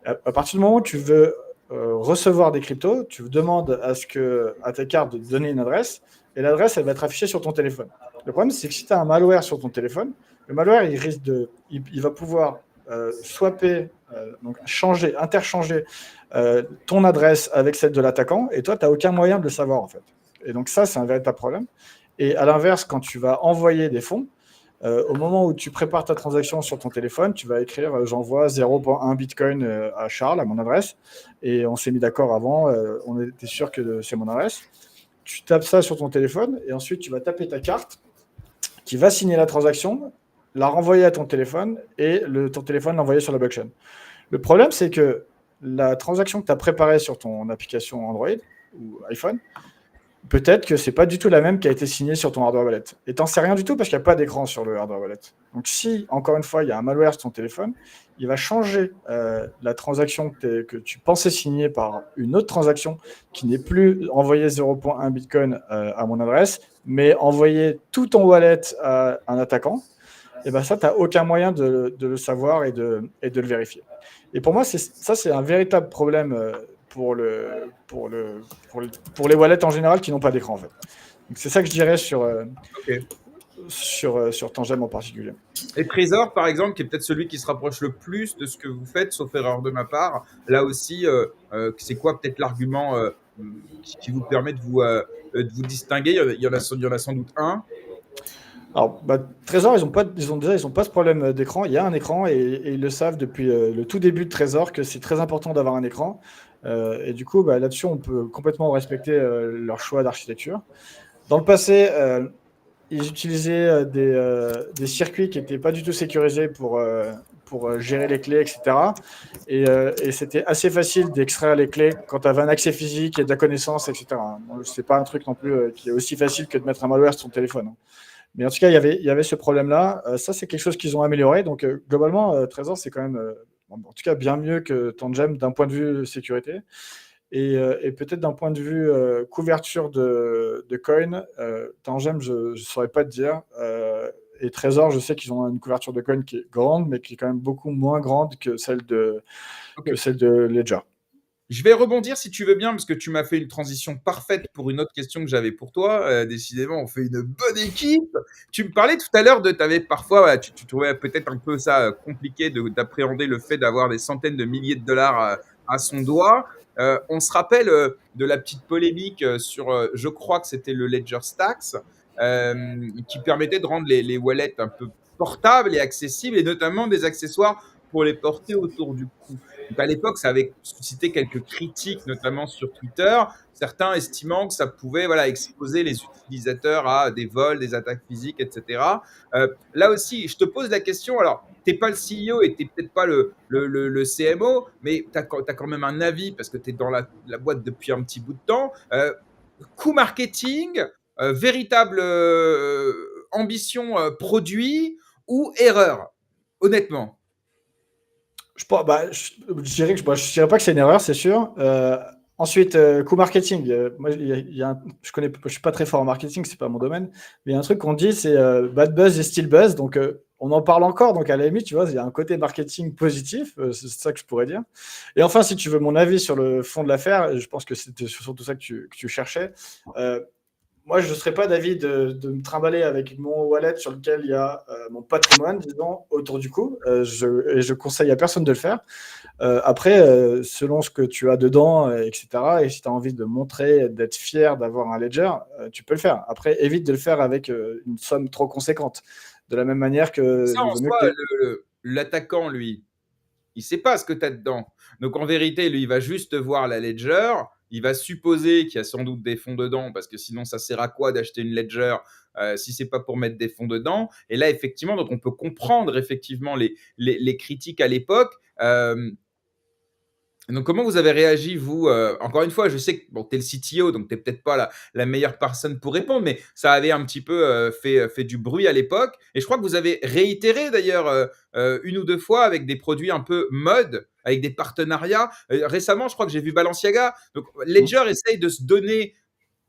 À partir du moment où tu veux recevoir des cryptos, tu demandes à ta carte de donner une adresse et l'adresse, elle va être affichée sur ton téléphone. Le problème, c'est que si tu as un malware sur ton téléphone, le malware, il va pouvoir swapper, donc interchanger ton adresse avec celle de l'attaquant et toi, tu n'as aucun moyen de le savoir en fait. Et donc ça, c'est un véritable problème. Et à l'inverse, quand tu vas envoyer des fonds, au moment où tu prépares ta transaction sur ton téléphone, tu vas écrire j'envoie 0.1 Bitcoin à Charles, à mon adresse. Et on s'est mis d'accord avant, on était sûr que c'est mon adresse. Tu tapes ça sur ton téléphone et ensuite tu vas taper ta carte qui va signer la transaction, la renvoyer à ton téléphone et ton téléphone l'envoyer sur la blockchain. Le problème, c'est que la transaction que tu as préparée sur ton application Android ou iPhone, peut-être que c'est pas du tout la même qui a été signée sur ton hardware wallet. Et t'en sais rien du tout parce qu'il n'y a pas d'écran sur le hardware wallet. Donc si, encore une fois, il y a un malware sur ton téléphone, il va changer la transaction que tu pensais signer par une autre transaction qui n'est plus envoyer 0.1 Bitcoin à mon adresse, mais envoyer tout ton wallet à un attaquant. Et ben ça, tu n'as aucun moyen de le savoir et de le vérifier. Et pour moi, c'est un véritable problème pour les wallets en général qui n'ont pas d'écran en fait. Donc c'est ça que je dirais sur Tangem en particulier. Et Trésor, par exemple, qui est peut-être celui qui se rapproche le plus de ce que vous faites, sauf erreur de ma part, là aussi, c'est quoi peut-être l'argument qui vous permet de vous distinguer? Il y en a sans doute un. Alors, Trésor, ils ont pas ce problème d'écran. Il y a un écran et ils le savent depuis le tout début de Trésor que c'est très important d'avoir un écran. Et du coup, là-dessus, on peut complètement respecter leur choix d'architecture. Dans le passé, ils utilisaient des circuits qui n'étaient pas du tout sécurisés pour gérer les clés, etc. Et c'était assez facile d'extraire les clés quand tu avais un accès physique et de la connaissance, etc. C'est pas un truc non plus qui est aussi facile que de mettre un malware sur ton téléphone. Mais en tout cas, il y avait ce problème-là. Ça, c'est quelque chose qu'ils ont amélioré. Donc, globalement, Trésor, c'est quand même, en tout cas, bien mieux que Tangem d'un point de vue sécurité. Et peut-être d'un point de vue couverture de coin, Tangem, je ne saurais pas te dire. Et Trésor, je sais qu'ils ont une couverture de coin qui est grande, mais qui est quand même beaucoup moins grande que celle de Ledger. Je vais rebondir si tu veux bien, parce que tu m'as fait une transition parfaite pour une autre question que j'avais pour toi. Décidément, on fait une bonne équipe. Tu me parlais tout à l'heure parfois, tu trouvais peut-être un peu ça compliqué d'appréhender le fait d'avoir des centaines de milliers de dollars à son doigt. On se rappelle de la petite polémique sur, je crois que c'était le Ledger Stacks, qui permettait de rendre les wallets un peu portables et accessibles, et notamment des accessoires pour les porter autour du cou. Donc à l'époque, ça avait suscité quelques critiques, notamment sur Twitter, certains estimant que ça pouvait exposer les utilisateurs à des vols, des attaques physiques, etc. Là aussi, je te pose la question, alors, tu n'es pas le CEO et tu n'es peut-être pas le CMO, mais tu as quand même un avis parce que tu es dans la boîte depuis un petit bout de temps. Coût marketing, véritable ambition produit ou erreur, honnêtement? Je dirais que je dirais pas que c'est une erreur, c'est sûr. Ensuite, coût marketing. Moi, je suis pas très fort en marketing, c'est pas mon domaine. Mais il y a un truc qu'on dit, c'est bad buzz et still buzz. Donc, on en parle encore. Donc, à la limite, tu vois, il y a un côté marketing positif. C'est ça que je pourrais dire. Et enfin, si tu veux mon avis sur le fond de l'affaire, je pense que c'était surtout ça que tu cherchais. moi, je ne serais pas d'avis de me trimballer avec mon wallet sur lequel il y a mon patrimoine, disons, autour du cou. Et je conseille à personne de le faire. Après, selon ce que tu as dedans, etc., et si tu as envie de montrer, d'être fier d'avoir un ledger, tu peux le faire. Après, évite de le faire avec une somme trop conséquente. De la même manière que Ça, il en vaut mieux soi, que l'attaquant, lui, il sait pas ce que tu as dedans. Donc en vérité, lui, il va juste voir la ledger, il va supposer qu'il y a sans doute des fonds dedans, parce que sinon, ça sert à quoi d'acheter une ledger si c'est pas pour mettre des fonds dedans. Et là, effectivement, donc on peut comprendre effectivement les critiques à l'époque. Donc, comment vous avez réagi, vous Encore une fois, je sais que bon, tu es le CTO, donc tu n'es peut-être pas la meilleure personne pour répondre, mais ça avait un petit peu fait du bruit à l'époque. Et je crois que vous avez réitéré d'ailleurs une ou deux fois avec des produits un peu mode, avec des partenariats. Récemment, je crois que j'ai vu Balenciaga. Donc, Ledger essaye de se donner.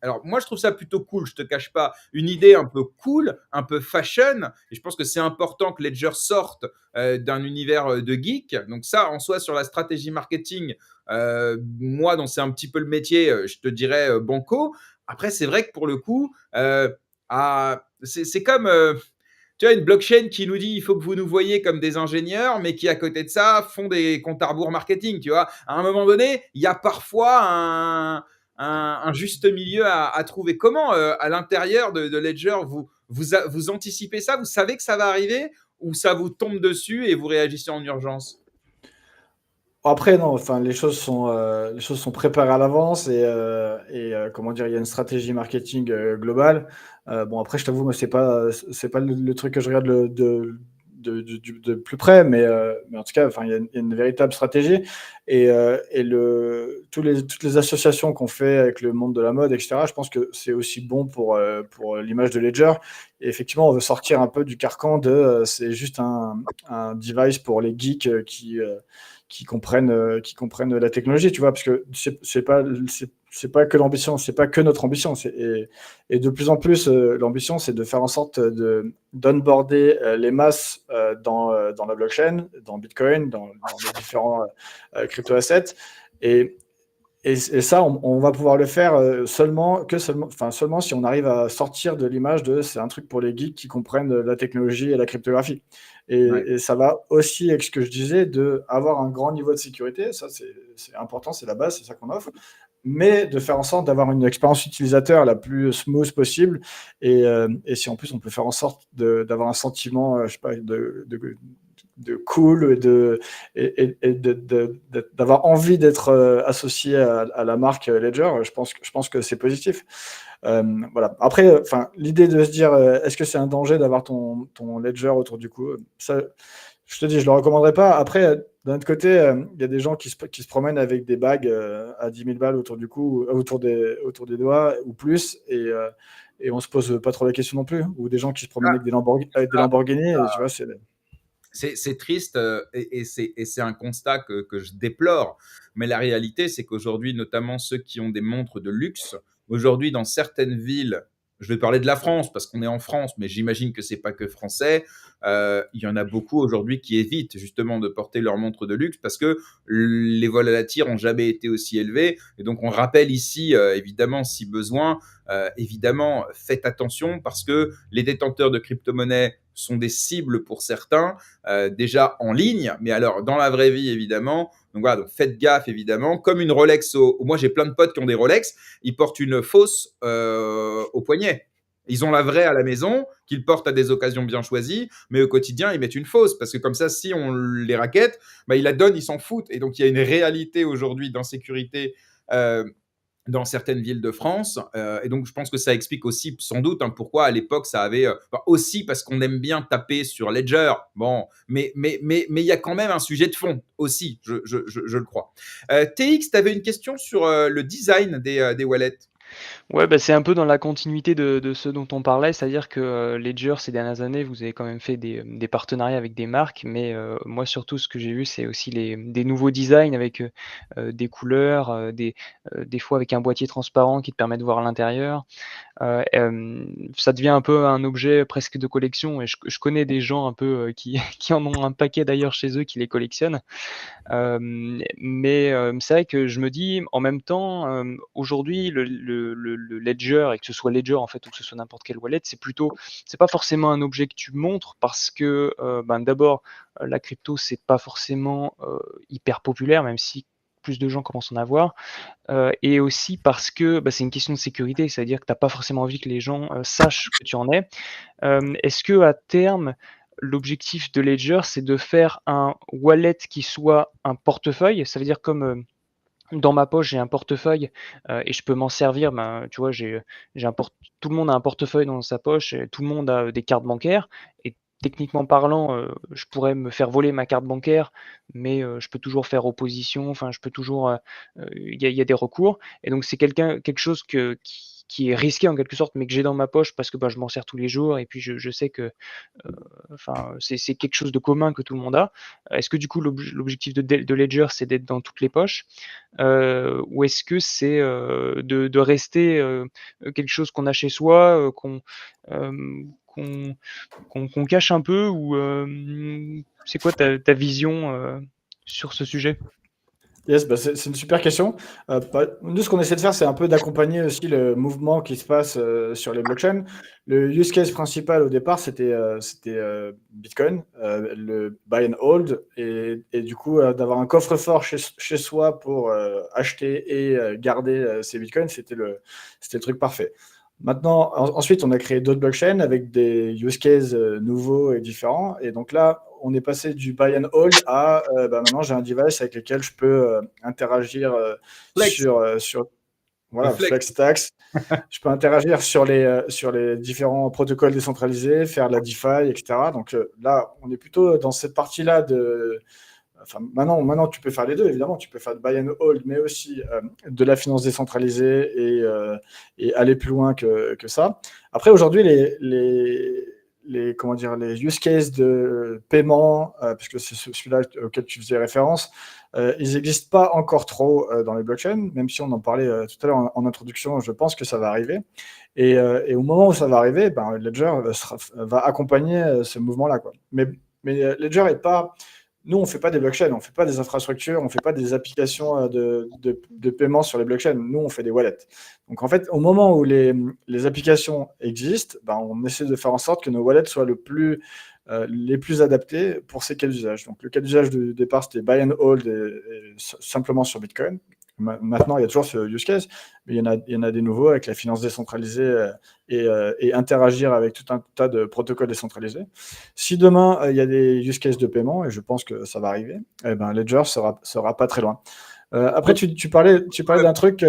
Alors, moi, je trouve ça plutôt cool, je te cache pas. Une idée un peu cool, un peu fashion. Et je pense que c'est important que Ledger sorte d'un univers de geek. Donc, ça, en soi, sur la stratégie marketing, moi, dont c'est un petit peu le métier, je te dirais banco. Après, c'est vrai que pour le coup, c'est comme. Tu vois, une blockchain qui nous dit il faut que vous nous voyez comme des ingénieurs, mais qui à côté de ça font des comptes à rebours marketing. Tu vois, à un moment donné, il y a parfois un juste milieu à trouver. Comment, à l'intérieur de Ledger, vous anticipez ça? Vous savez que ça va arriver ou ça vous tombe dessus et vous réagissez en urgence? Après, non, enfin, les choses sont préparées à l'avance comment dire, il y a une stratégie marketing globale. Bon, après, je t'avoue, moi, c'est pas le truc que je regarde de plus près, mais en tout cas, enfin, il y a une véritable stratégie. Toutes les associations qu'on fait avec le monde de la mode, etc., je pense que c'est aussi bon pour l'image de Ledger. Et effectivement, on veut sortir un peu du carcan c'est juste un device pour les geeks qui comprennent la technologie, tu vois, parce que c'est pas que l'ambition, c'est pas que notre ambition, et de plus en plus l'ambition, c'est de faire en sorte d'onboarder les masses dans la blockchain, dans Bitcoin, dans les différents crypto-assets, et et ça, on va pouvoir le faire seulement si on arrive à sortir de l'image de c'est un truc pour les geeks qui comprennent la technologie et la cryptographie. Ouais. Et ça va aussi avec ce que je disais, de avoir un grand niveau de sécurité. Ça, c'est important, c'est la base, c'est ça qu'on offre. Mais de faire en sorte d'avoir une expérience utilisateur la plus smooth possible. Et si en plus on peut faire en sorte d'avoir un sentiment, je sais pas, de cool d'avoir envie d'être associé à la marque Ledger, je pense que c'est positif. Voilà. Après, l'idée de se dire est-ce que c'est un danger d'avoir ton Ledger autour du cou, ça, je te dis, je le recommanderais pas. Après, d'un autre côté, il y a des gens qui se promènent avec des bagues à 10 000 balles autour du cou, autour des doigts ou plus, et on se pose pas trop la question non plus. Ou des gens qui se promènent avec des Lamborghini, et tu vois, C'est triste et c'est un constat que je déplore. Mais la réalité, c'est qu'aujourd'hui, notamment ceux qui ont des montres de luxe, aujourd'hui, dans certaines villes, je vais parler de la France parce qu'on est en France, mais j'imagine que c'est pas que français. Il y en a beaucoup aujourd'hui qui évitent justement de porter leurs montres de luxe parce que les vols à la tire ont jamais été aussi élevés. Et donc, on rappelle ici, évidemment, si besoin, évidemment, faites attention parce que les détenteurs de crypto-monnaies sont des cibles pour certains, déjà en ligne, mais alors dans la vraie vie, évidemment. Donc voilà, donc faites gaffe, évidemment. Comme une Rolex, moi j'ai plein de potes qui ont des Rolex, ils portent une fausse au poignet. Ils ont la vraie à la maison, qu'ils portent à des occasions bien choisies, mais au quotidien, ils mettent une fausse. Parce que comme ça, si on les raquette, bah, ils la donnent, ils s'en foutent. Et donc, il y a une réalité aujourd'hui d'insécurité dans certaines villes de France. Et donc, je pense que ça explique aussi, sans doute, pourquoi à l'époque, ça avait. Aussi parce qu'on aime bien taper sur Ledger. Bon, mais il y a quand même un sujet de fond aussi, je le crois. TX, tu avais une question sur le design des wallets. Ouais, bah, c'est un peu dans la continuité de ce dont on parlait, c'est-à-dire que, Ledger ces dernières années, vous avez quand même fait des partenariats avec des marques, mais, moi surtout ce que j'ai vu, c'est aussi des nouveaux designs avec, des couleurs, des fois avec un boîtier transparent qui te permet de voir l'intérieur. Ça devient un peu un objet presque de collection et je connais des gens un peu, qui qui en ont un paquet d'ailleurs chez eux, qui les collectionnent. Mais c'est vrai que je me dis, en même temps, aujourd'hui, le le ledger et que ce soit ledger en fait ou que ce soit n'importe quelle wallet, c'est pas forcément un objet que tu montres parce que d'abord la crypto c'est pas forcément hyper populaire, même si plus de gens commencent à en avoir. Et aussi parce que c'est une question de sécurité, c'est-à-dire que tu n'as pas forcément envie que les gens sachent que tu en es. Est-ce que à terme, l'objectif de Ledger, c'est de faire un wallet qui soit un portefeuille? Ça veut dire comme dans ma poche, j'ai un portefeuille et je peux m'en servir. Tu vois, tout le monde a un portefeuille dans sa poche, et tout le monde a des cartes bancaires. Et techniquement parlant, je pourrais me faire voler ma carte bancaire, mais je peux toujours faire opposition. Enfin, je peux toujours. Il y a des recours. Et donc, c'est quelque chose qui est risqué en quelque sorte, mais que j'ai dans ma poche parce que je m'en sers tous les jours. Et puis, je sais que c'est quelque chose de commun que tout le monde a. Est-ce que du coup, l'objectif de Ledger, c'est d'être dans toutes les poches? Ou est-ce que c'est de rester quelque chose qu'on a chez soi, qu'on cache un peu ou c'est quoi ta vision sur ce sujet? Yes, c'est une super question. Nous, ce qu'on essaie de faire, c'est un peu d'accompagner aussi le mouvement qui se passe sur les blockchains. Le use case principal au départ, c'était Bitcoin, le buy and hold, et du coup, d'avoir un coffre-fort chez soi pour acheter et garder ses Bitcoins, c'était le truc parfait. Maintenant, ensuite, on a créé d'autres blockchains avec des use cases nouveaux et différents. Et donc là, on est passé du buy and hold à maintenant, j'ai un device avec lequel je peux interagir Flex, sur le voilà, flex. FlexTax. Je peux interagir sur les différents protocoles décentralisés, faire de la DeFi, etc. Donc là, on est plutôt dans cette partie-là de. Enfin, maintenant, tu peux faire les deux, évidemment. Tu peux faire de buy and hold, mais aussi de la finance décentralisée et aller plus loin que ça. Après, aujourd'hui, comment dire, les use cases de paiement, puisque c'est celui-là auquel tu faisais référence, ils n'existent pas encore trop dans les blockchains, même si on en parlait tout à l'heure en introduction, je pense que ça va arriver. Et au moment où ça va arriver, Ledger va accompagner ce mouvement-là, quoi. Mais Ledger n'est pas. Nous, on ne fait pas des blockchains, on ne fait pas des infrastructures, on ne fait pas des applications de paiement sur les blockchains. Nous, on fait des wallets. Donc, en fait, au moment où les applications existent, on essaie de faire en sorte que nos wallets soient les plus adaptés pour ces cas d'usage. Donc, le cas d'usage du départ, c'était buy and hold et simplement sur Bitcoin. Maintenant, il y a toujours ce use case, mais il y en a des nouveaux avec la finance décentralisée et interagir avec tout un tas de protocoles décentralisés. Si demain, il y a des use cases de paiement, et je pense que ça va arriver, Ledger sera pas très loin. Après, tu parlais d'un truc.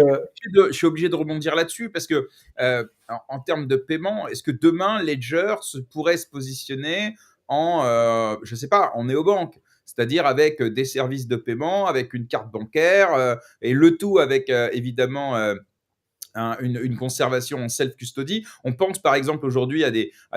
Je suis obligé de rebondir là-dessus parce que, en termes de paiement, est-ce que demain, Ledger pourrait se positionner je ne sais pas, en néobanque? C'est-à-dire avec des services de paiement, avec une carte bancaire, et le tout avec évidemment une conservation en self-custody. On pense par exemple aujourd'hui à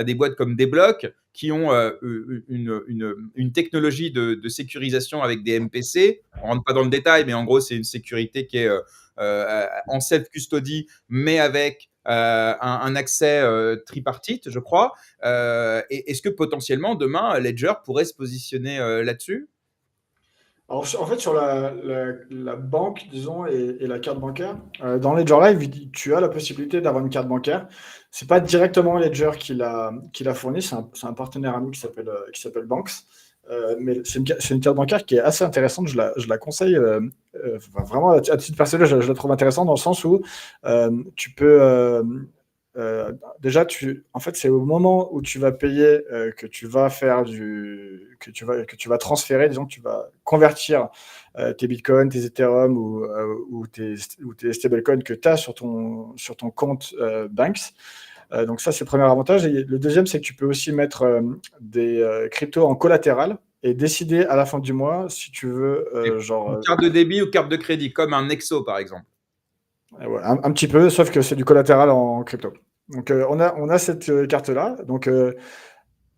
des boîtes comme Desblocs qui ont une technologie de sécurisation avec des MPC. On ne rentre pas dans le détail, mais en gros, c'est une sécurité qui est en self-custody, mais avec un accès tripartite, je crois. Et est-ce que potentiellement, demain, Ledger pourrait se positionner là-dessus? Alors, en fait, sur la banque, disons, et la carte bancaire, dans Ledger Live, tu as la possibilité d'avoir une carte bancaire. C'est pas directement Ledger qui l'a fourni, c'est un partenaire à nous qui s'appelle Banks. Mais c'est une carte bancaire qui est assez intéressante. Je la conseille vraiment à titre personnel. Je la trouve intéressante dans le sens où tu peux déjà, en fait, c'est au moment où tu vas payer que tu vas faire que tu vas transférer, disons que tu vas convertir tes bitcoins, tes Ethereum ou tes stablecoins que tu as sur ton compte Banks. Donc ça, c'est le premier avantage. Et le deuxième, c'est que tu peux aussi mettre des cryptos en collatéral et décider à la fin du mois si tu veux Une carte de débit ou carte de crédit, comme un Nexo par exemple. ouais, un petit peu, sauf que c'est du collatéral en crypto. Donc on a cette carte-là. Donc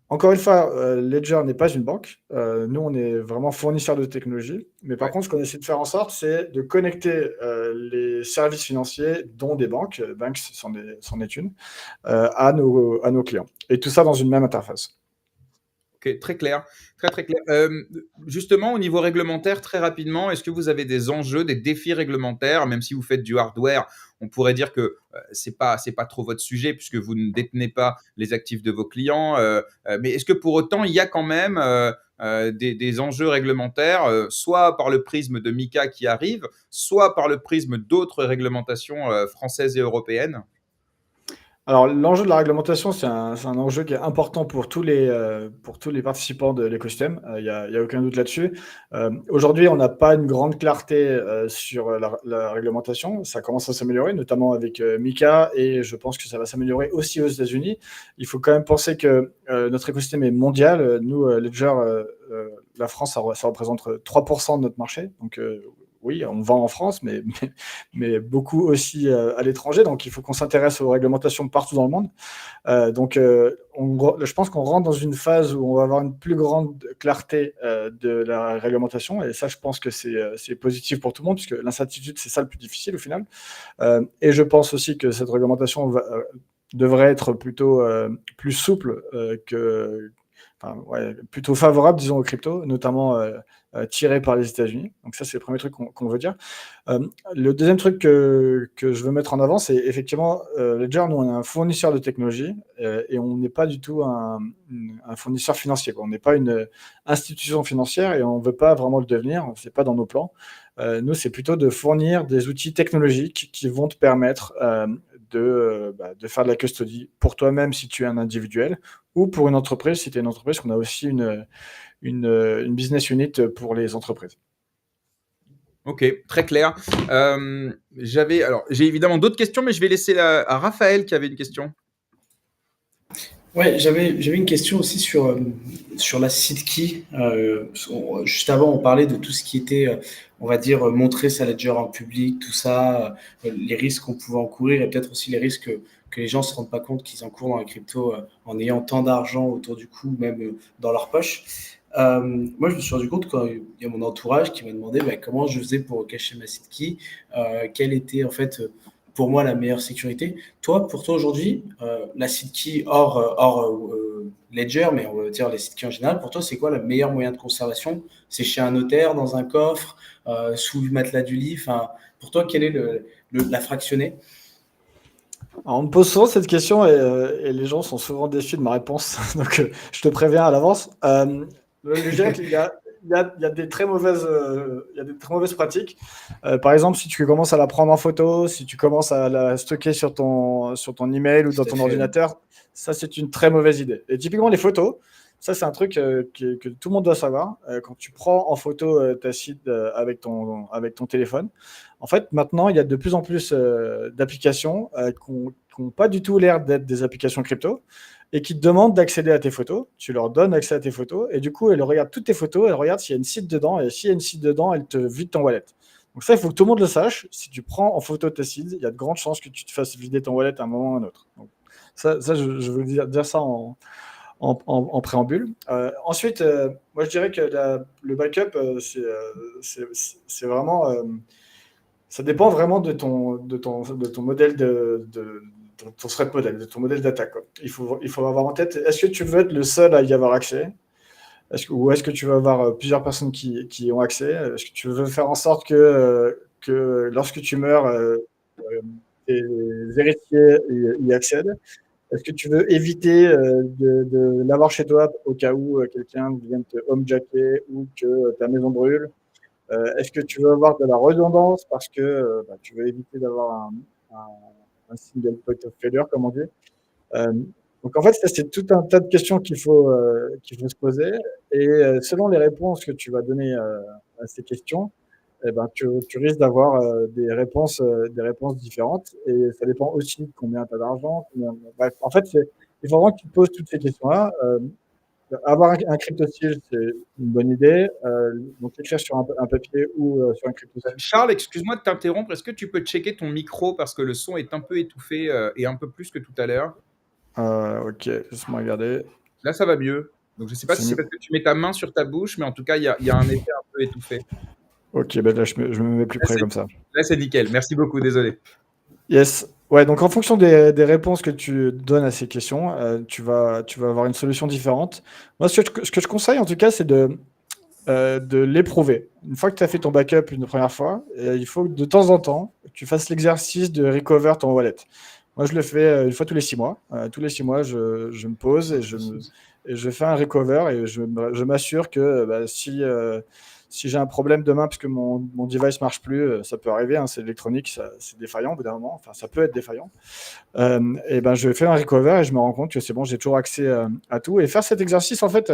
encore une fois, Ledger n'est pas une banque. Nous, on est vraiment fournisseur de technologie. Mais par contre, ce qu'on essaie de faire en sorte, c'est de connecter les services financiers, dont des banques, Banks c'en est une, à nos clients. Et tout ça dans une même interface. Ok, très clair, très clair. Justement, au niveau réglementaire, très rapidement, est-ce que vous avez des enjeux, des défis réglementaires, même si vous faites du hardware, on pourrait dire que c'est pas trop votre sujet puisque vous ne détenez pas les actifs de vos clients. Mais est-ce que pour autant, il y a quand même des enjeux réglementaires, soit par le prisme de MiCA qui arrive, soit par le prisme d'autres réglementations françaises et européennes? Alors, l'enjeu de la réglementation, c'est un enjeu qui est important pour tous les participants de l'écosystème. Il y a aucun doute là-dessus. Aujourd'hui, on n'a pas une grande clarté sur la réglementation. Ça commence à s'améliorer, notamment avec MiCA, et je pense que ça va s'améliorer aussi aux États-Unis. Il faut quand même penser que notre écosystème est mondial. Nous, Ledger, la France, ça représente 3% de notre marché. Donc, oui, on vend en France, mais beaucoup aussi à l'étranger. Donc, il faut qu'on s'intéresse aux réglementations partout dans le monde. Je pense qu'on rentre dans une phase où on va avoir une plus grande clarté de la réglementation. Et ça, je pense que c'est positif pour tout le monde, puisque l'incertitude, c'est ça le plus difficile au final. Et je pense aussi que cette réglementation devrait être plutôt plus souple plutôt favorable, disons, aux cryptos, notamment tiré par les États-Unis. Donc ça, c'est le premier truc qu'on veut dire. Le deuxième truc que je veux mettre en avant, c'est effectivement, Ledger, nous, on est un fournisseur de technologie et on n'est pas du tout un fournisseur financier, quoi. On n'est pas une institution financière et on ne veut pas vraiment le devenir. Ce n'est pas dans nos plans. Nous, c'est plutôt de fournir des outils technologiques qui vont te permettre de faire de la custody pour toi-même si tu es un individuel ou pour une entreprise si tu es une entreprise, qu'on a aussi une business unit pour les entreprises. Ok, très clair. J'ai évidemment d'autres questions, mais je vais laisser à Raphaël qui avait une question. Ouais, j'avais une question aussi sur la seed key. Juste avant, on parlait de tout ce qui était, on va dire, montrer sa ledger en public, tout ça, les risques qu'on pouvait encourir et peut-être aussi les risques que les gens ne se rendent pas compte qu'ils encourent dans la crypto en ayant tant d'argent autour du cou, même dans leur poche. Moi, je me suis rendu compte quand il y a mon entourage qui m'a demandé comment je faisais pour cacher ma seed key, quelle était en fait pour moi la meilleure sécurité. Pour toi aujourd'hui, la seed key hors Ledger, mais on va dire les seed keys en général, pour toi, c'est quoi le meilleur moyen de conservation? C'est chez un notaire, dans un coffre, sous le matelas du lit? Enfin, pour toi, quelle est la fractionnée? Alors, on me pose souvent cette question et les gens sont souvent déçus de ma réponse. Donc, je te préviens à l'avance. Je dirais qu'il y a des très mauvaises pratiques. Par exemple, si tu commences à la prendre en photo, si tu commences à la stocker sur ton email ou dans ton ordinateur, ça, c'est une très mauvaise idée. Et typiquement, les photos, ça, c'est un truc que tout le monde doit savoir. Quand tu prends en photo ta seed avec ton téléphone, en fait, maintenant, il y a de plus en plus d'applications qui n'ont pas du tout l'air d'être des applications crypto et qui te demandent d'accéder à tes photos. Tu leur donnes accès à tes photos et du coup, elles regardent toutes tes photos, elles regardent s'il y a une seed dedans et s'il y a une seed dedans, elles te vident ton wallet. Donc ça, il faut que tout le monde le sache. Si tu prends en photo ta seed, il y a de grandes chances que tu te fasses vider ton wallet à un moment ou à un autre. Donc, ça je veux dire ça en préambule. Ensuite, moi je dirais que le backup, c'est vraiment, ça dépend vraiment de ton modèle de ton threat model, de ton modèle d'attaque. Il faut avoir en tête, est-ce que tu veux être le seul à y avoir accès? Ou est-ce que tu veux avoir plusieurs personnes qui y ont accès? Est-ce que tu veux faire en sorte que lorsque tu meurs, tes héritiers y accèdent? Est-ce que tu veux éviter de l'avoir chez toi au cas où quelqu'un vienne te homejacker ou que ta maison brûle? Est-ce que tu veux avoir de la redondance parce que tu veux éviter d'avoir un single point of failure, comme on dit? Donc en fait, ça, c'est tout un tas de questions qu'il faut se poser. Et selon les réponses que tu vas donner à ces questions, tu risques d'avoir des réponses différentes. Et ça dépend aussi de combien tu as d'argent. Bref, en fait, il faut vraiment que tu te poses toutes ces questions-là. Avoir un crypto-seal, c'est une bonne idée. Donc, écrire sur un papier ou sur un crypto-seal. Charles, excuse-moi de t'interrompre. Est-ce que tu peux checker ton micro parce que le son est un peu étouffé et un peu plus que tout à l'heure? Ok, laisse-moi regarder. Là, ça va mieux. Donc, je ne sais pas si c'est parce que tu mets ta main sur ta bouche, mais en tout cas, il y a un effet un peu étouffé. Ok, là, je me mets plus près comme ça. Là, c'est nickel. Merci beaucoup. Désolé. Yes. Ouais, donc en fonction des réponses que tu donnes à ces questions, tu vas avoir une solution différente. Moi, ce que je conseille en tout cas, c'est de l'éprouver. Une fois que tu as fait ton backup une première fois, il faut que de temps en temps, tu fasses l'exercice de recover ton wallet. Moi, je le fais une fois tous les 6 mois. Tous les 6 mois, je me pose et je fais un recover et je m'assure que si j'ai un problème demain parce que mon device marche plus, ça peut arriver, hein, c'est électronique, c'est défaillant au bout d'un moment, enfin ça peut être défaillant. Et ben je fais un recover et je me rends compte que c'est bon, j'ai toujours accès à tout. Et faire cet exercice, en fait,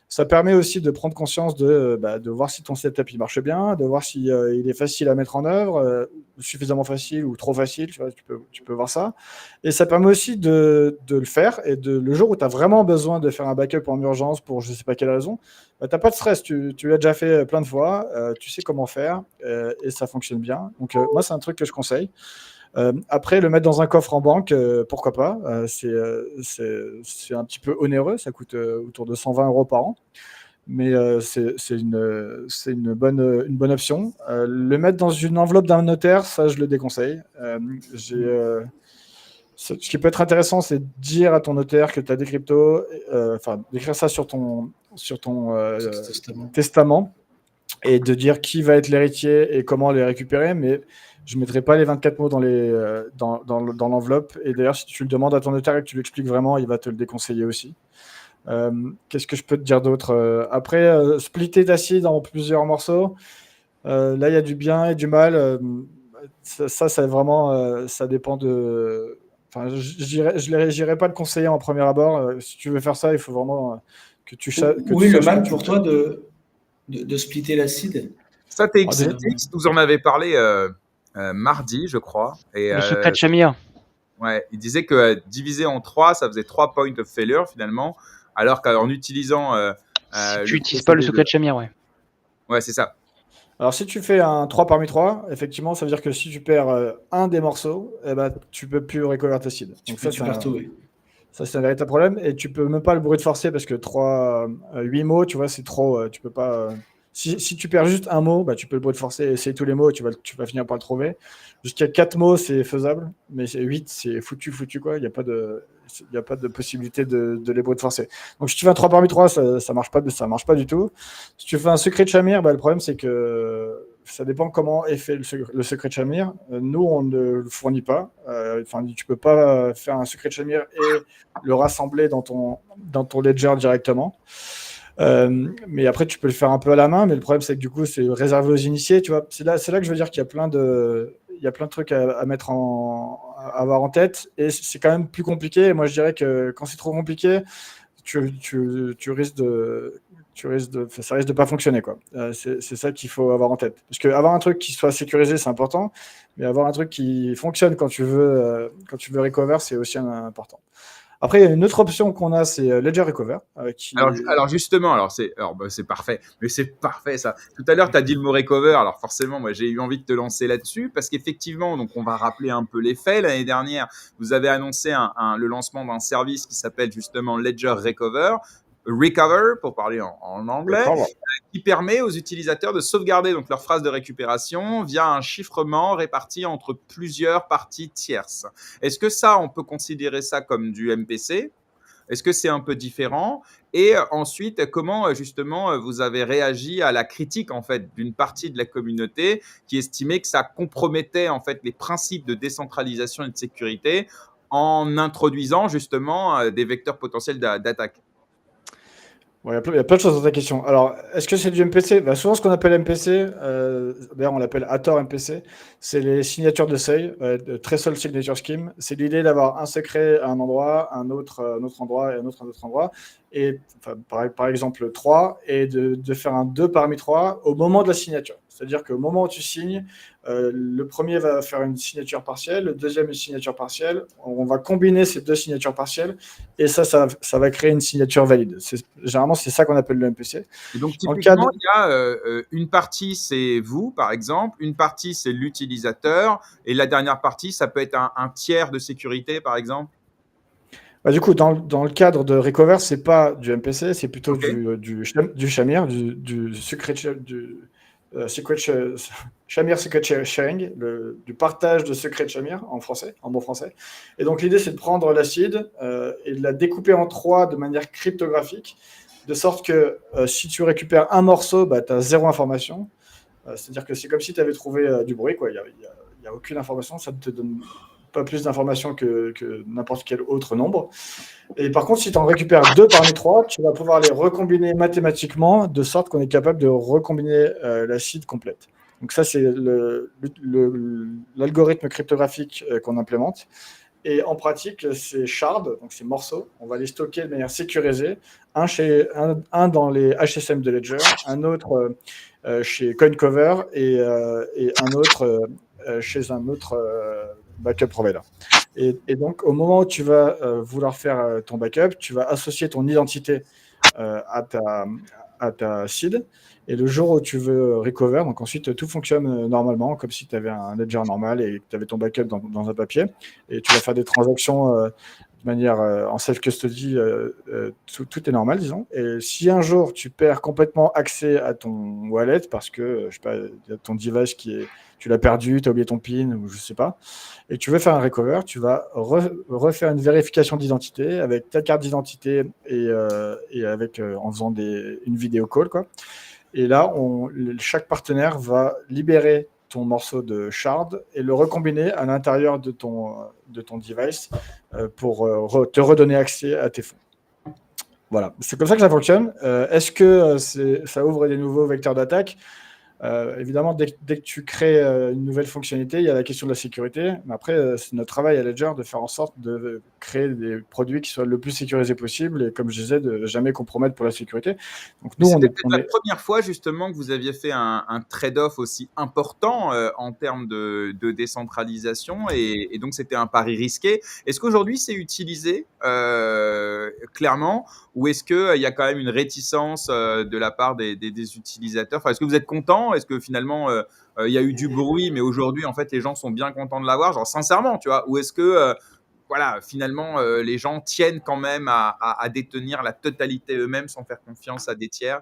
ça permet aussi de prendre conscience de voir si ton setup il marche bien, de voir si il est facile à mettre en œuvre, suffisamment facile ou trop facile, tu vois, tu peux voir ça. Et ça permet aussi de le faire. Et le jour où tu as vraiment besoin de faire un backup en urgence pour je sais pas quelle raison, bah, tu n'as pas de stress. Tu l'as déjà fait plein de fois, tu sais comment faire et ça fonctionne bien. Donc, moi, c'est un truc que je conseille. Après, le mettre dans un coffre en banque, pourquoi pas. C'est un petit peu onéreux, ça coûte autour de 120 € par an, mais c'est une bonne option. Le mettre dans une enveloppe d'un notaire, ça, je le déconseille. Ce qui peut être intéressant, c'est de dire à ton notaire que tu as des cryptos, enfin, d'écrire ça sur ton testament et de dire qui va être l'héritier et comment les récupérer, mais je ne mettrai pas les 24 mots dans l'enveloppe. Et d'ailleurs, si tu le demandes à ton notaire et que tu lui expliques vraiment, il va te le déconseiller aussi. Qu'est-ce que je peux te dire d'autre? Après, splitter ta seed en plusieurs morceaux, là, il y a du bien et du mal. Ça vraiment, ça dépend de... Enfin, je n'irai pas le conseiller en premier abord. Si tu veux faire ça, il faut vraiment que tu saches Oui, le ce que mal tu pour fais. toi de splitter l'acide. StatX nous en avait parlé mardi, je crois. Et Le secret de Shamir. ouais, il disait que divisé en 3, ça faisait 3 points of failure finalement, alors qu'en utilisant Si tu le n'utilises pas le procédé secret de Shamir, ouais. Ouais, c'est ça. Alors, si tu fais un 3 parmi 3, effectivement, ça veut dire que si tu perds un des morceaux, eh ben, tu peux plus recover ta seed. Donc Tu perds tout, oui. ça, c'est un véritable problème. Et tu peux même pas le brute forcer parce que 8 mots, tu vois, c'est trop. Tu peux pas. Si tu perds juste un mot, bah, tu peux le brute forcer et essayer tous les mots, tu vas finir par le trouver. Jusqu'à 4 mots, c'est faisable. Mais 8, c'est foutu, quoi. Il n'y a pas de possibilité de les brute forcer. Donc, si tu fais un 3 parmi 3, ça marche pas du tout. Si tu fais un secret de Shamir, bah, le problème, c'est que ça dépend comment est fait le secret de Shamir. Nous, on ne le fournit pas. Enfin, tu peux pas faire un secret de Shamir et le rassembler dans ton ledger directement. Mais après, tu peux le faire un peu à la main. Mais le problème, c'est que du coup, c'est réservé aux initiés. Tu vois, c'est là que je veux dire qu'il y a plein de trucs à avoir en tête. Et c'est quand même plus compliqué. Et moi, je dirais que quand c'est trop compliqué, tu risques ça risque de pas fonctionner, quoi. C'est ça qu'il faut avoir en tête. Parce que avoir un truc qui soit sécurisé, c'est important, mais avoir un truc qui fonctionne quand tu veux recover, c'est aussi important. Après, il y a une autre option qu'on a, c'est Ledger Recover. Alors justement, c'est parfait, mais c'est parfait ça. Tout à l'heure, tu as dit le mot recover, alors forcément, moi j'ai eu envie de te lancer là-dessus, parce qu'effectivement, donc on va rappeler un peu les faits. L'année dernière, vous avez annoncé le lancement d'un service qui s'appelle justement Ledger Recover pour parler en anglais, qui permet aux utilisateurs de sauvegarder donc leur phrase de récupération via un chiffrement réparti entre plusieurs parties tierces. Est-ce que ça, on peut considérer ça comme du MPC ? Est-ce que c'est un peu différent? Et ensuite, comment justement vous avez réagi à la critique en fait d'une partie de la communauté qui estimait que ça compromettait en fait les principes de décentralisation et de sécurité en introduisant justement des vecteurs potentiels d'attaque? Ouais, il y a plein de choses dans ta question. Alors, est-ce que c'est du MPC? Bah, souvent, ce qu'on appelle MPC, d'ailleurs, on l'appelle à tort MPC, c'est les signatures de seuil, de Threshold Signature Scheme. C'est l'idée d'avoir un secret à un endroit, un autre endroit et un autre endroit. Et par exemple 3, et de faire un 2 parmi 3 au moment de la signature. C'est-à-dire qu'au moment où tu signes, le premier va faire une signature partielle, le deuxième une signature partielle. On va combiner ces deux signatures partielles et ça va créer une signature valide. Généralement, c'est ça qu'on appelle le MPC. Et donc, typiquement, il y a une partie, c'est vous, par exemple, une partie, c'est l'utilisateur, et la dernière partie, ça peut être un tiers de sécurité, par exemple. Bah, du coup, dans le cadre de Recover, c'est pas du MPC, c'est plutôt du Shamir, du secret Shamir Secret Sharing, du partage de secrets de Shamir en bon français. Et donc l'idée, c'est de prendre la seed et de la découper en 3 de manière cryptographique, de sorte que si tu récupères un morceau, bah, tu as 0 information. C'est-à-dire que c'est comme si tu avais trouvé du bruit, quoi. Il n'y a aucune information, ça ne te donne pas plus d'informations que n'importe quel autre nombre. Et par contre, si tu en récupères 2 parmi 3, tu vas pouvoir les recombiner mathématiquement de sorte qu'on est capable de recombiner la seed complète. Donc ça, c'est l'algorithme cryptographique qu'on implémente. Et en pratique, ces shards, donc ces morceaux, on va les stocker de manière sécurisée, un dans les HSM de Ledger, un autre chez CoinCover et un autre chez un autre backup provider. Et donc, au moment où tu vas vouloir faire ton backup, tu vas associer ton identité à ta seed. Et le jour où tu veux recover, donc ensuite tout fonctionne normalement, comme si tu avais un ledger normal et que tu avais ton backup dans un papier. Et tu vas faire des transactions de manière en self-custody, tout est normal, disons. Et si un jour tu perds complètement accès à ton wallet parce que, je sais pas, il y a ton device tu l'as perdu, tu as oublié ton PIN ou je sais pas, et tu veux faire un recover, tu vas refaire une vérification d'identité avec ta carte d'identité et avec, en faisant une vidéo call, quoi. Et là, chaque partenaire va libérer ton morceau de shard et le recombiner à l'intérieur de ton device pour te redonner accès à tes fonds. Voilà, c'est comme ça que ça fonctionne. Est-ce que ça ouvre des nouveaux vecteurs d'attaque ? Évidemment, dès que tu crées une nouvelle fonctionnalité, il y a la question de la sécurité. Mais après, c'est notre travail à Ledger de faire en sorte de créer des produits qui soient le plus sécurisés possible et, comme je disais, de jamais compromettre pour la sécurité. Donc nous, c'était peut-être la première fois justement que vous aviez fait un trade-off aussi important en termes de décentralisation et donc c'était un pari risqué. Est-ce qu'aujourd'hui c'est utilisé clairement ou est-ce qu'il y a quand même une réticence de la part des utilisateurs? Enfin, est-ce que vous êtes content? Est-ce que finalement il y a eu du bruit mais aujourd'hui en fait les gens sont bien contents de l'avoir, genre sincèrement, tu vois? Ou est-ce que voilà, finalement, les gens tiennent quand même à détenir la totalité eux-mêmes sans faire confiance à des tiers?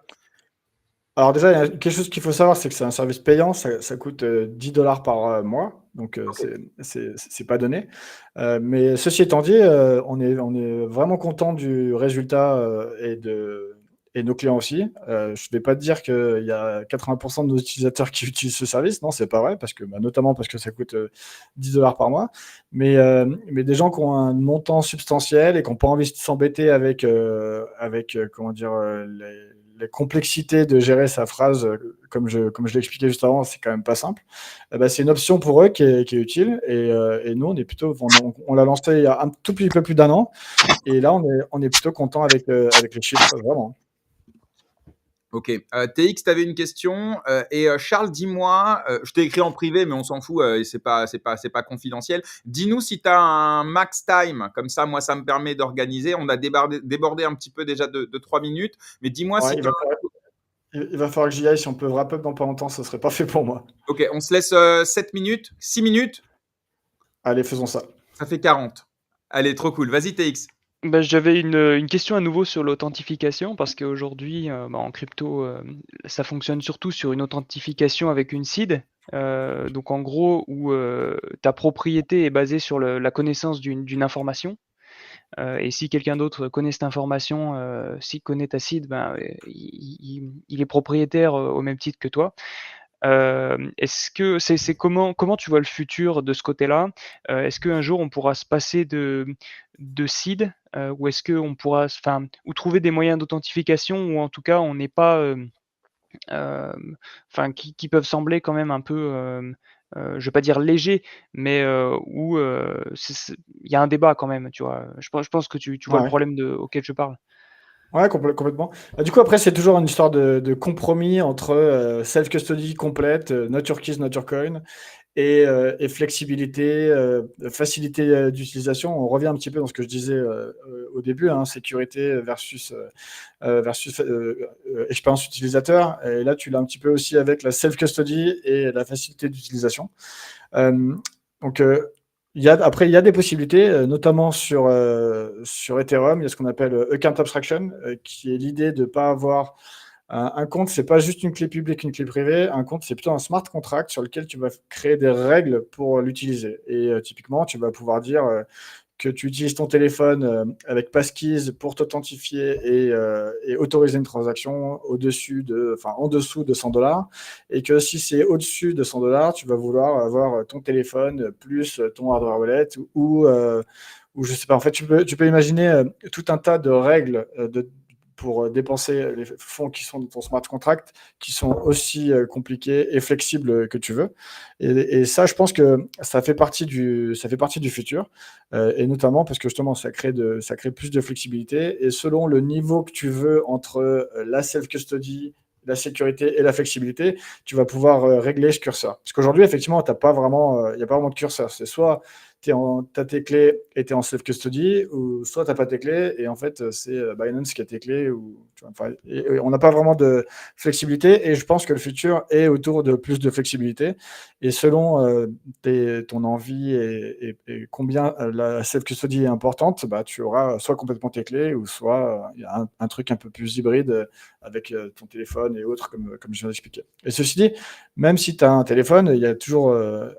Alors déjà, il y a quelque chose qu'il faut savoir, c'est que c'est un service payant, ça coûte $10 par mois, donc Ok. c'est pas donné. Mais ceci étant dit, on est vraiment content du résultat et nos clients aussi. Je ne vais pas te dire qu'il y a 80% de nos utilisateurs qui utilisent ce service, non, c'est pas vrai, parce que, notamment parce que ça coûte $10 par mois. Mais des gens qui ont un montant substantiel et qui n'ont pas envie de s'embêter avec comment dire, les complexités de gérer sa phrase, comme je l'ai expliqué juste avant, c'est quand même pas simple. C'est une option pour eux qui est utile. Et nous, on l'a lancé il y a un tout petit peu plus d'1 an. Et là, on est plutôt content avec les chiffres, vraiment. Ok. TX, tu avais une question. Et Charles, dis-moi, je t'ai écrit en privé, mais on s'en fout, c'est pas confidentiel. Dis-nous si tu as un max time, comme ça, moi, ça me permet d'organiser. On a débordé un petit peu déjà de 3 minutes, mais dis-moi Ouais, si il va falloir que j'y aille. Si on peut wrap up dans pas longtemps, ce serait parfait pour moi. Ok, on se laisse 7 minutes, 6 minutes, Allez, faisons ça. ça fait 40. Allez, trop cool. Vas-y, TX. Bah, j'avais une question à nouveau sur l'authentification parce qu'aujourd'hui, en crypto, ça fonctionne surtout sur une authentification avec une seed. Donc en gros, où ta propriété est basée sur la connaissance d'une information. Et si quelqu'un d'autre connaît cette information, s'il connaît ta seed, ben, il est propriétaire au même titre que toi. Est-ce que c'est comment tu vois le futur de ce côté-là? Est-ce qu'un jour on pourra se passer de seed, ou est-ce qu'on pourra ou trouver des moyens d'authentification ou en tout cas on n'est pas, qui peuvent sembler quand même un peu, je vais pas dire légers, mais où, il y a un débat quand même, tu vois? Je pense que tu vois le Ouais. problème auquel je parle. Ouais, complètement. Du coup, après, c'est toujours une histoire de compromis entre self-custody complète, not your keys, not your coin, et flexibilité, facilité d'utilisation. On revient un petit peu dans ce que je disais au début, hein, sécurité versus expérience utilisateur. Et là, tu l'as un petit peu aussi avec la self-custody et la facilité d'utilisation. Donc, il y a des possibilités, notamment sur Ethereum. Il y a ce qu'on appelle account abstraction, qui est l'idée de ne pas avoir Un compte, c'est pas juste une clé publique, une clé privée. Un compte, c'est plutôt un smart contract sur lequel tu vas créer des règles pour l'utiliser. Et typiquement, tu vas pouvoir dire que tu utilises ton téléphone avec Passkeys pour t'authentifier et autoriser une transaction en dessous de 100 $. Et que si c'est au-dessus de 100 $, tu vas vouloir avoir ton téléphone plus ton hardware wallet ou je sais pas. En fait, tu peux imaginer tout un tas de règles pour dépenser les fonds qui sont dans ton smart contract, qui sont aussi compliqués et flexibles que tu veux. Et ça, je pense que ça fait partie du futur, et notamment parce que justement, ça crée plus de flexibilité. Et selon le niveau que tu veux entre la self-custody, la sécurité et la flexibilité, tu vas pouvoir régler ce curseur. Parce qu'aujourd'hui, effectivement, il n'y a pas vraiment de curseur. C'est soit tu as tes clés et tu es en self-custody, ou soit tu n'as pas tes clés et en fait, c'est Binance qui a tes clés. Et on n'a pas vraiment de flexibilité, et je pense que le futur est autour de plus de flexibilité. Et selon ton envie et combien la self-custody est importante, tu auras soit complètement tes clés, ou soit il y a un truc un peu plus hybride avec ton téléphone et autres, comme je viens d'expliquer. Et ceci dit, même si tu as un téléphone, il y a toujours,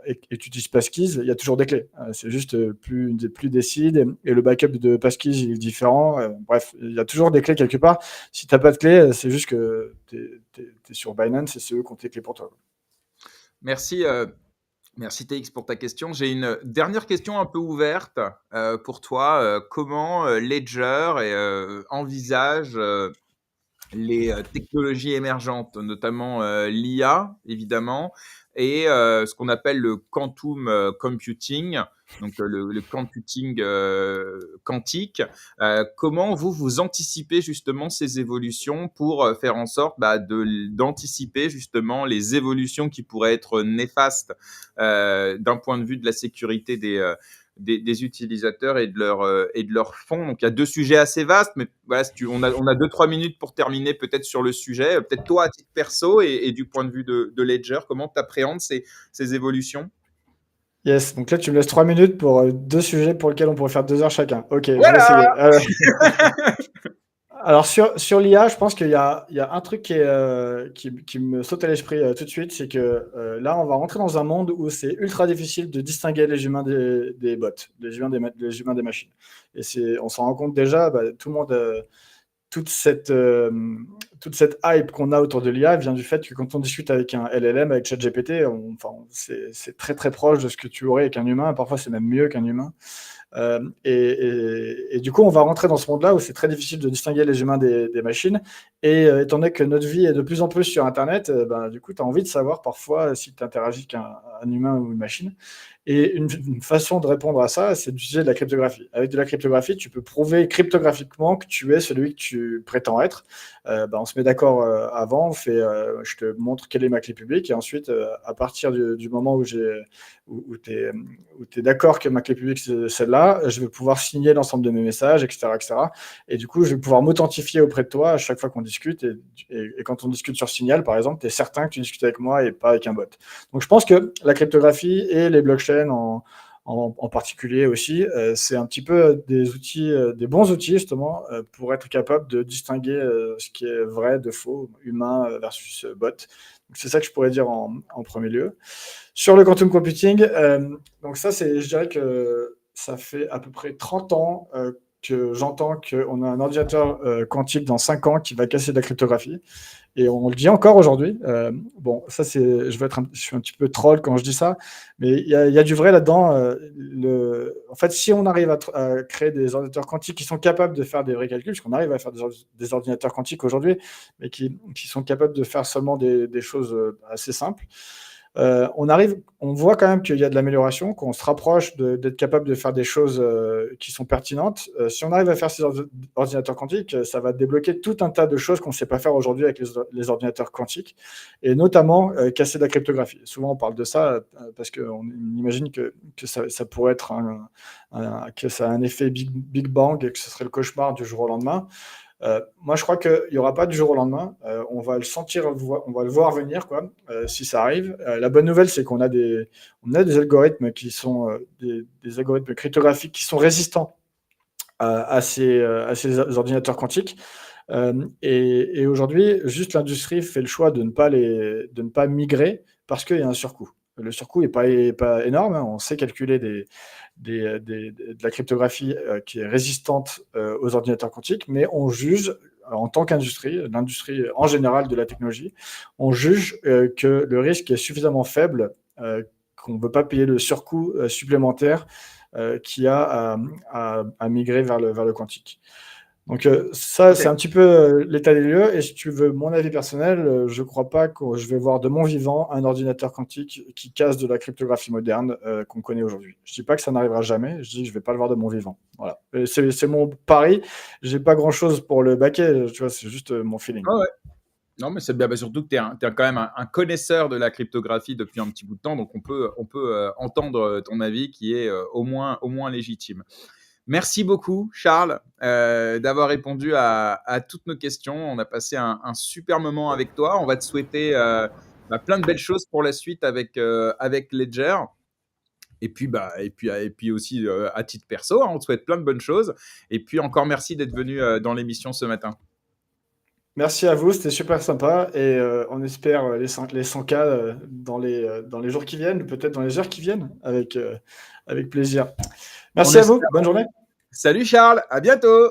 et tu utilises Passkeys, il y a toujours des clés. C'est juste plus des seeds, et le backup de Passkeys il est différent. Bref, il y a toujours des clés quelque part. Si tu n'as pas de clés, c'est juste que tu es sur Binance et c'est eux qui ont tes clés pour toi. Merci, merci TX pour ta question. J'ai une dernière question un peu ouverte pour toi. Comment Ledger envisage les technologies émergentes, notamment l'IA, évidemment, et ce qu'on appelle le quantum computing, donc le computing quantique. Comment vous anticipez justement ces évolutions pour faire en sorte d'anticiper justement les évolutions qui pourraient être néfastes d'un point de vue de la sécurité des utilisateurs et de leur fonds. Donc, il y a deux sujets assez vastes, mais voilà, on a 2-3 minutes pour terminer peut-être sur le sujet. Peut-être toi, à titre perso et du point de vue de Ledger, comment tu appréhendes ces évolutions? Yes, donc là, tu me laisses 3 minutes pour deux sujets pour lesquels on pourrait faire 2 heures chacun. Ok, je vais essayer. Voilà. Alors, sur l'IA, je pense qu'il y a un truc qui me saute à l'esprit tout de suite, c'est que là, on va rentrer dans un monde où c'est ultra difficile de distinguer les humains des bots, les humains des machines. Et on s'en rend compte déjà, tout le monde, toute cette hype qu'on a autour de l'IA vient du fait que quand on discute avec un LLM, avec ChatGPT, c'est très très proche de ce que tu aurais avec un humain. Parfois, c'est même mieux qu'un humain. Et du coup, on va rentrer dans ce monde-là où c'est très difficile de distinguer les humains des machines. Et étant donné que notre vie est de plus en plus sur Internet, du coup, tu as envie de savoir parfois si tu interagis avec un humain ou une machine. Et une façon de répondre à ça, c'est d'utiliser de la cryptographie. Avec de la cryptographie, tu peux prouver cryptographiquement que tu es celui que tu prétends être. On se met d'accord avant, je te montre quelle est ma clé publique, et ensuite, à partir du moment où tu es d'accord que ma clé publique c'est celle-là, je vais pouvoir signer l'ensemble de mes messages, etc., etc. Et du coup, je vais pouvoir m'authentifier auprès de toi à chaque fois qu'on discute. Et quand on discute sur Signal, par exemple, tu es certain que tu discutes avec moi et pas avec un bot. Donc, je pense que la cryptographie et les blockchains en particulier aussi, c'est un petit peu des outils, des bons outils justement, pour être capable de distinguer ce qui est vrai de faux, humain versus bot. Donc, c'est ça que je pourrais dire en premier lieu. Sur le quantum computing, donc ça, je dirais que ça fait à peu près 30 ans que j'entends qu'on a un ordinateur quantique dans 5 ans qui va casser de la cryptographie. Et on le dit encore aujourd'hui. Bon, ça, je suis un petit peu troll quand je dis ça, mais il y a du vrai là-dedans. En fait, si on arrive à créer des ordinateurs quantiques qui sont capables de faire des vrais calculs, parce qu'on arrive à faire des ordinateurs quantiques aujourd'hui, mais qui sont capables de faire seulement des choses assez simples, on voit quand même qu'il y a de l'amélioration, qu'on se rapproche d'être capable de faire des choses qui sont pertinentes. Si on arrive à faire ces ordinateurs quantiques, ça va débloquer tout un tas de choses qu'on ne sait pas faire aujourd'hui avec les ordinateurs quantiques, et notamment casser de la cryptographie. Souvent, on parle de ça parce qu'on imagine que ça pourrait être que ça a un effet Big Bang et que ce serait le cauchemar du jour au lendemain. Moi, je crois qu'il n'y aura pas du jour au lendemain. On va le sentir, on va le voir venir, quoi, si ça arrive. La bonne nouvelle, c'est qu'on a des algorithmes qui sont des algorithmes cryptographiques qui sont résistants à ces ordinateurs quantiques. Et aujourd'hui, juste l'industrie fait le choix de ne pas migrer parce qu'il y a un surcoût. Le surcoût est pas énorme, hein. On sait calculer de la cryptographie qui est résistante aux ordinateurs quantiques, mais on juge, en tant qu'industrie, l'industrie en général de la technologie, on juge que le risque est suffisamment faible qu'on ne veut pas payer le surcoût supplémentaire qu'il y a à migrer vers le quantique. Donc ça, Ok. c'est un petit peu l'état des lieux. Et si tu veux mon avis personnel, je ne crois pas que je vais voir de mon vivant un ordinateur quantique qui casse de la cryptographie moderne qu'on connaît aujourd'hui. Je ne dis pas que ça n'arrivera jamais, je dis que je ne vais pas le voir de mon vivant. Voilà. Et c'est mon pari. Je n'ai pas grand-chose pour le baquer, tu vois, c'est juste mon feeling. Ouais, ouais. Non, mais c'est bien, bah, surtout que tu es, quand même un connaisseur de la cryptographie depuis un petit bout de temps, donc on peut entendre ton avis qui est au moins légitime. Merci beaucoup, Charles, d'avoir répondu à toutes nos questions. On a passé un super moment avec toi. On va te souhaiter plein de belles choses pour la suite avec Ledger. Et puis aussi à titre perso, hein, on te souhaite plein de bonnes choses. Et puis encore merci d'être venu dans l'émission ce matin. Merci à vous, c'était super sympa. Et on espère les 100K dans les jours qui viennent, peut-être dans les heures qui viennent, avec plaisir. On Merci à vous, espère. bonne journée. Salut Charles, à bientôt.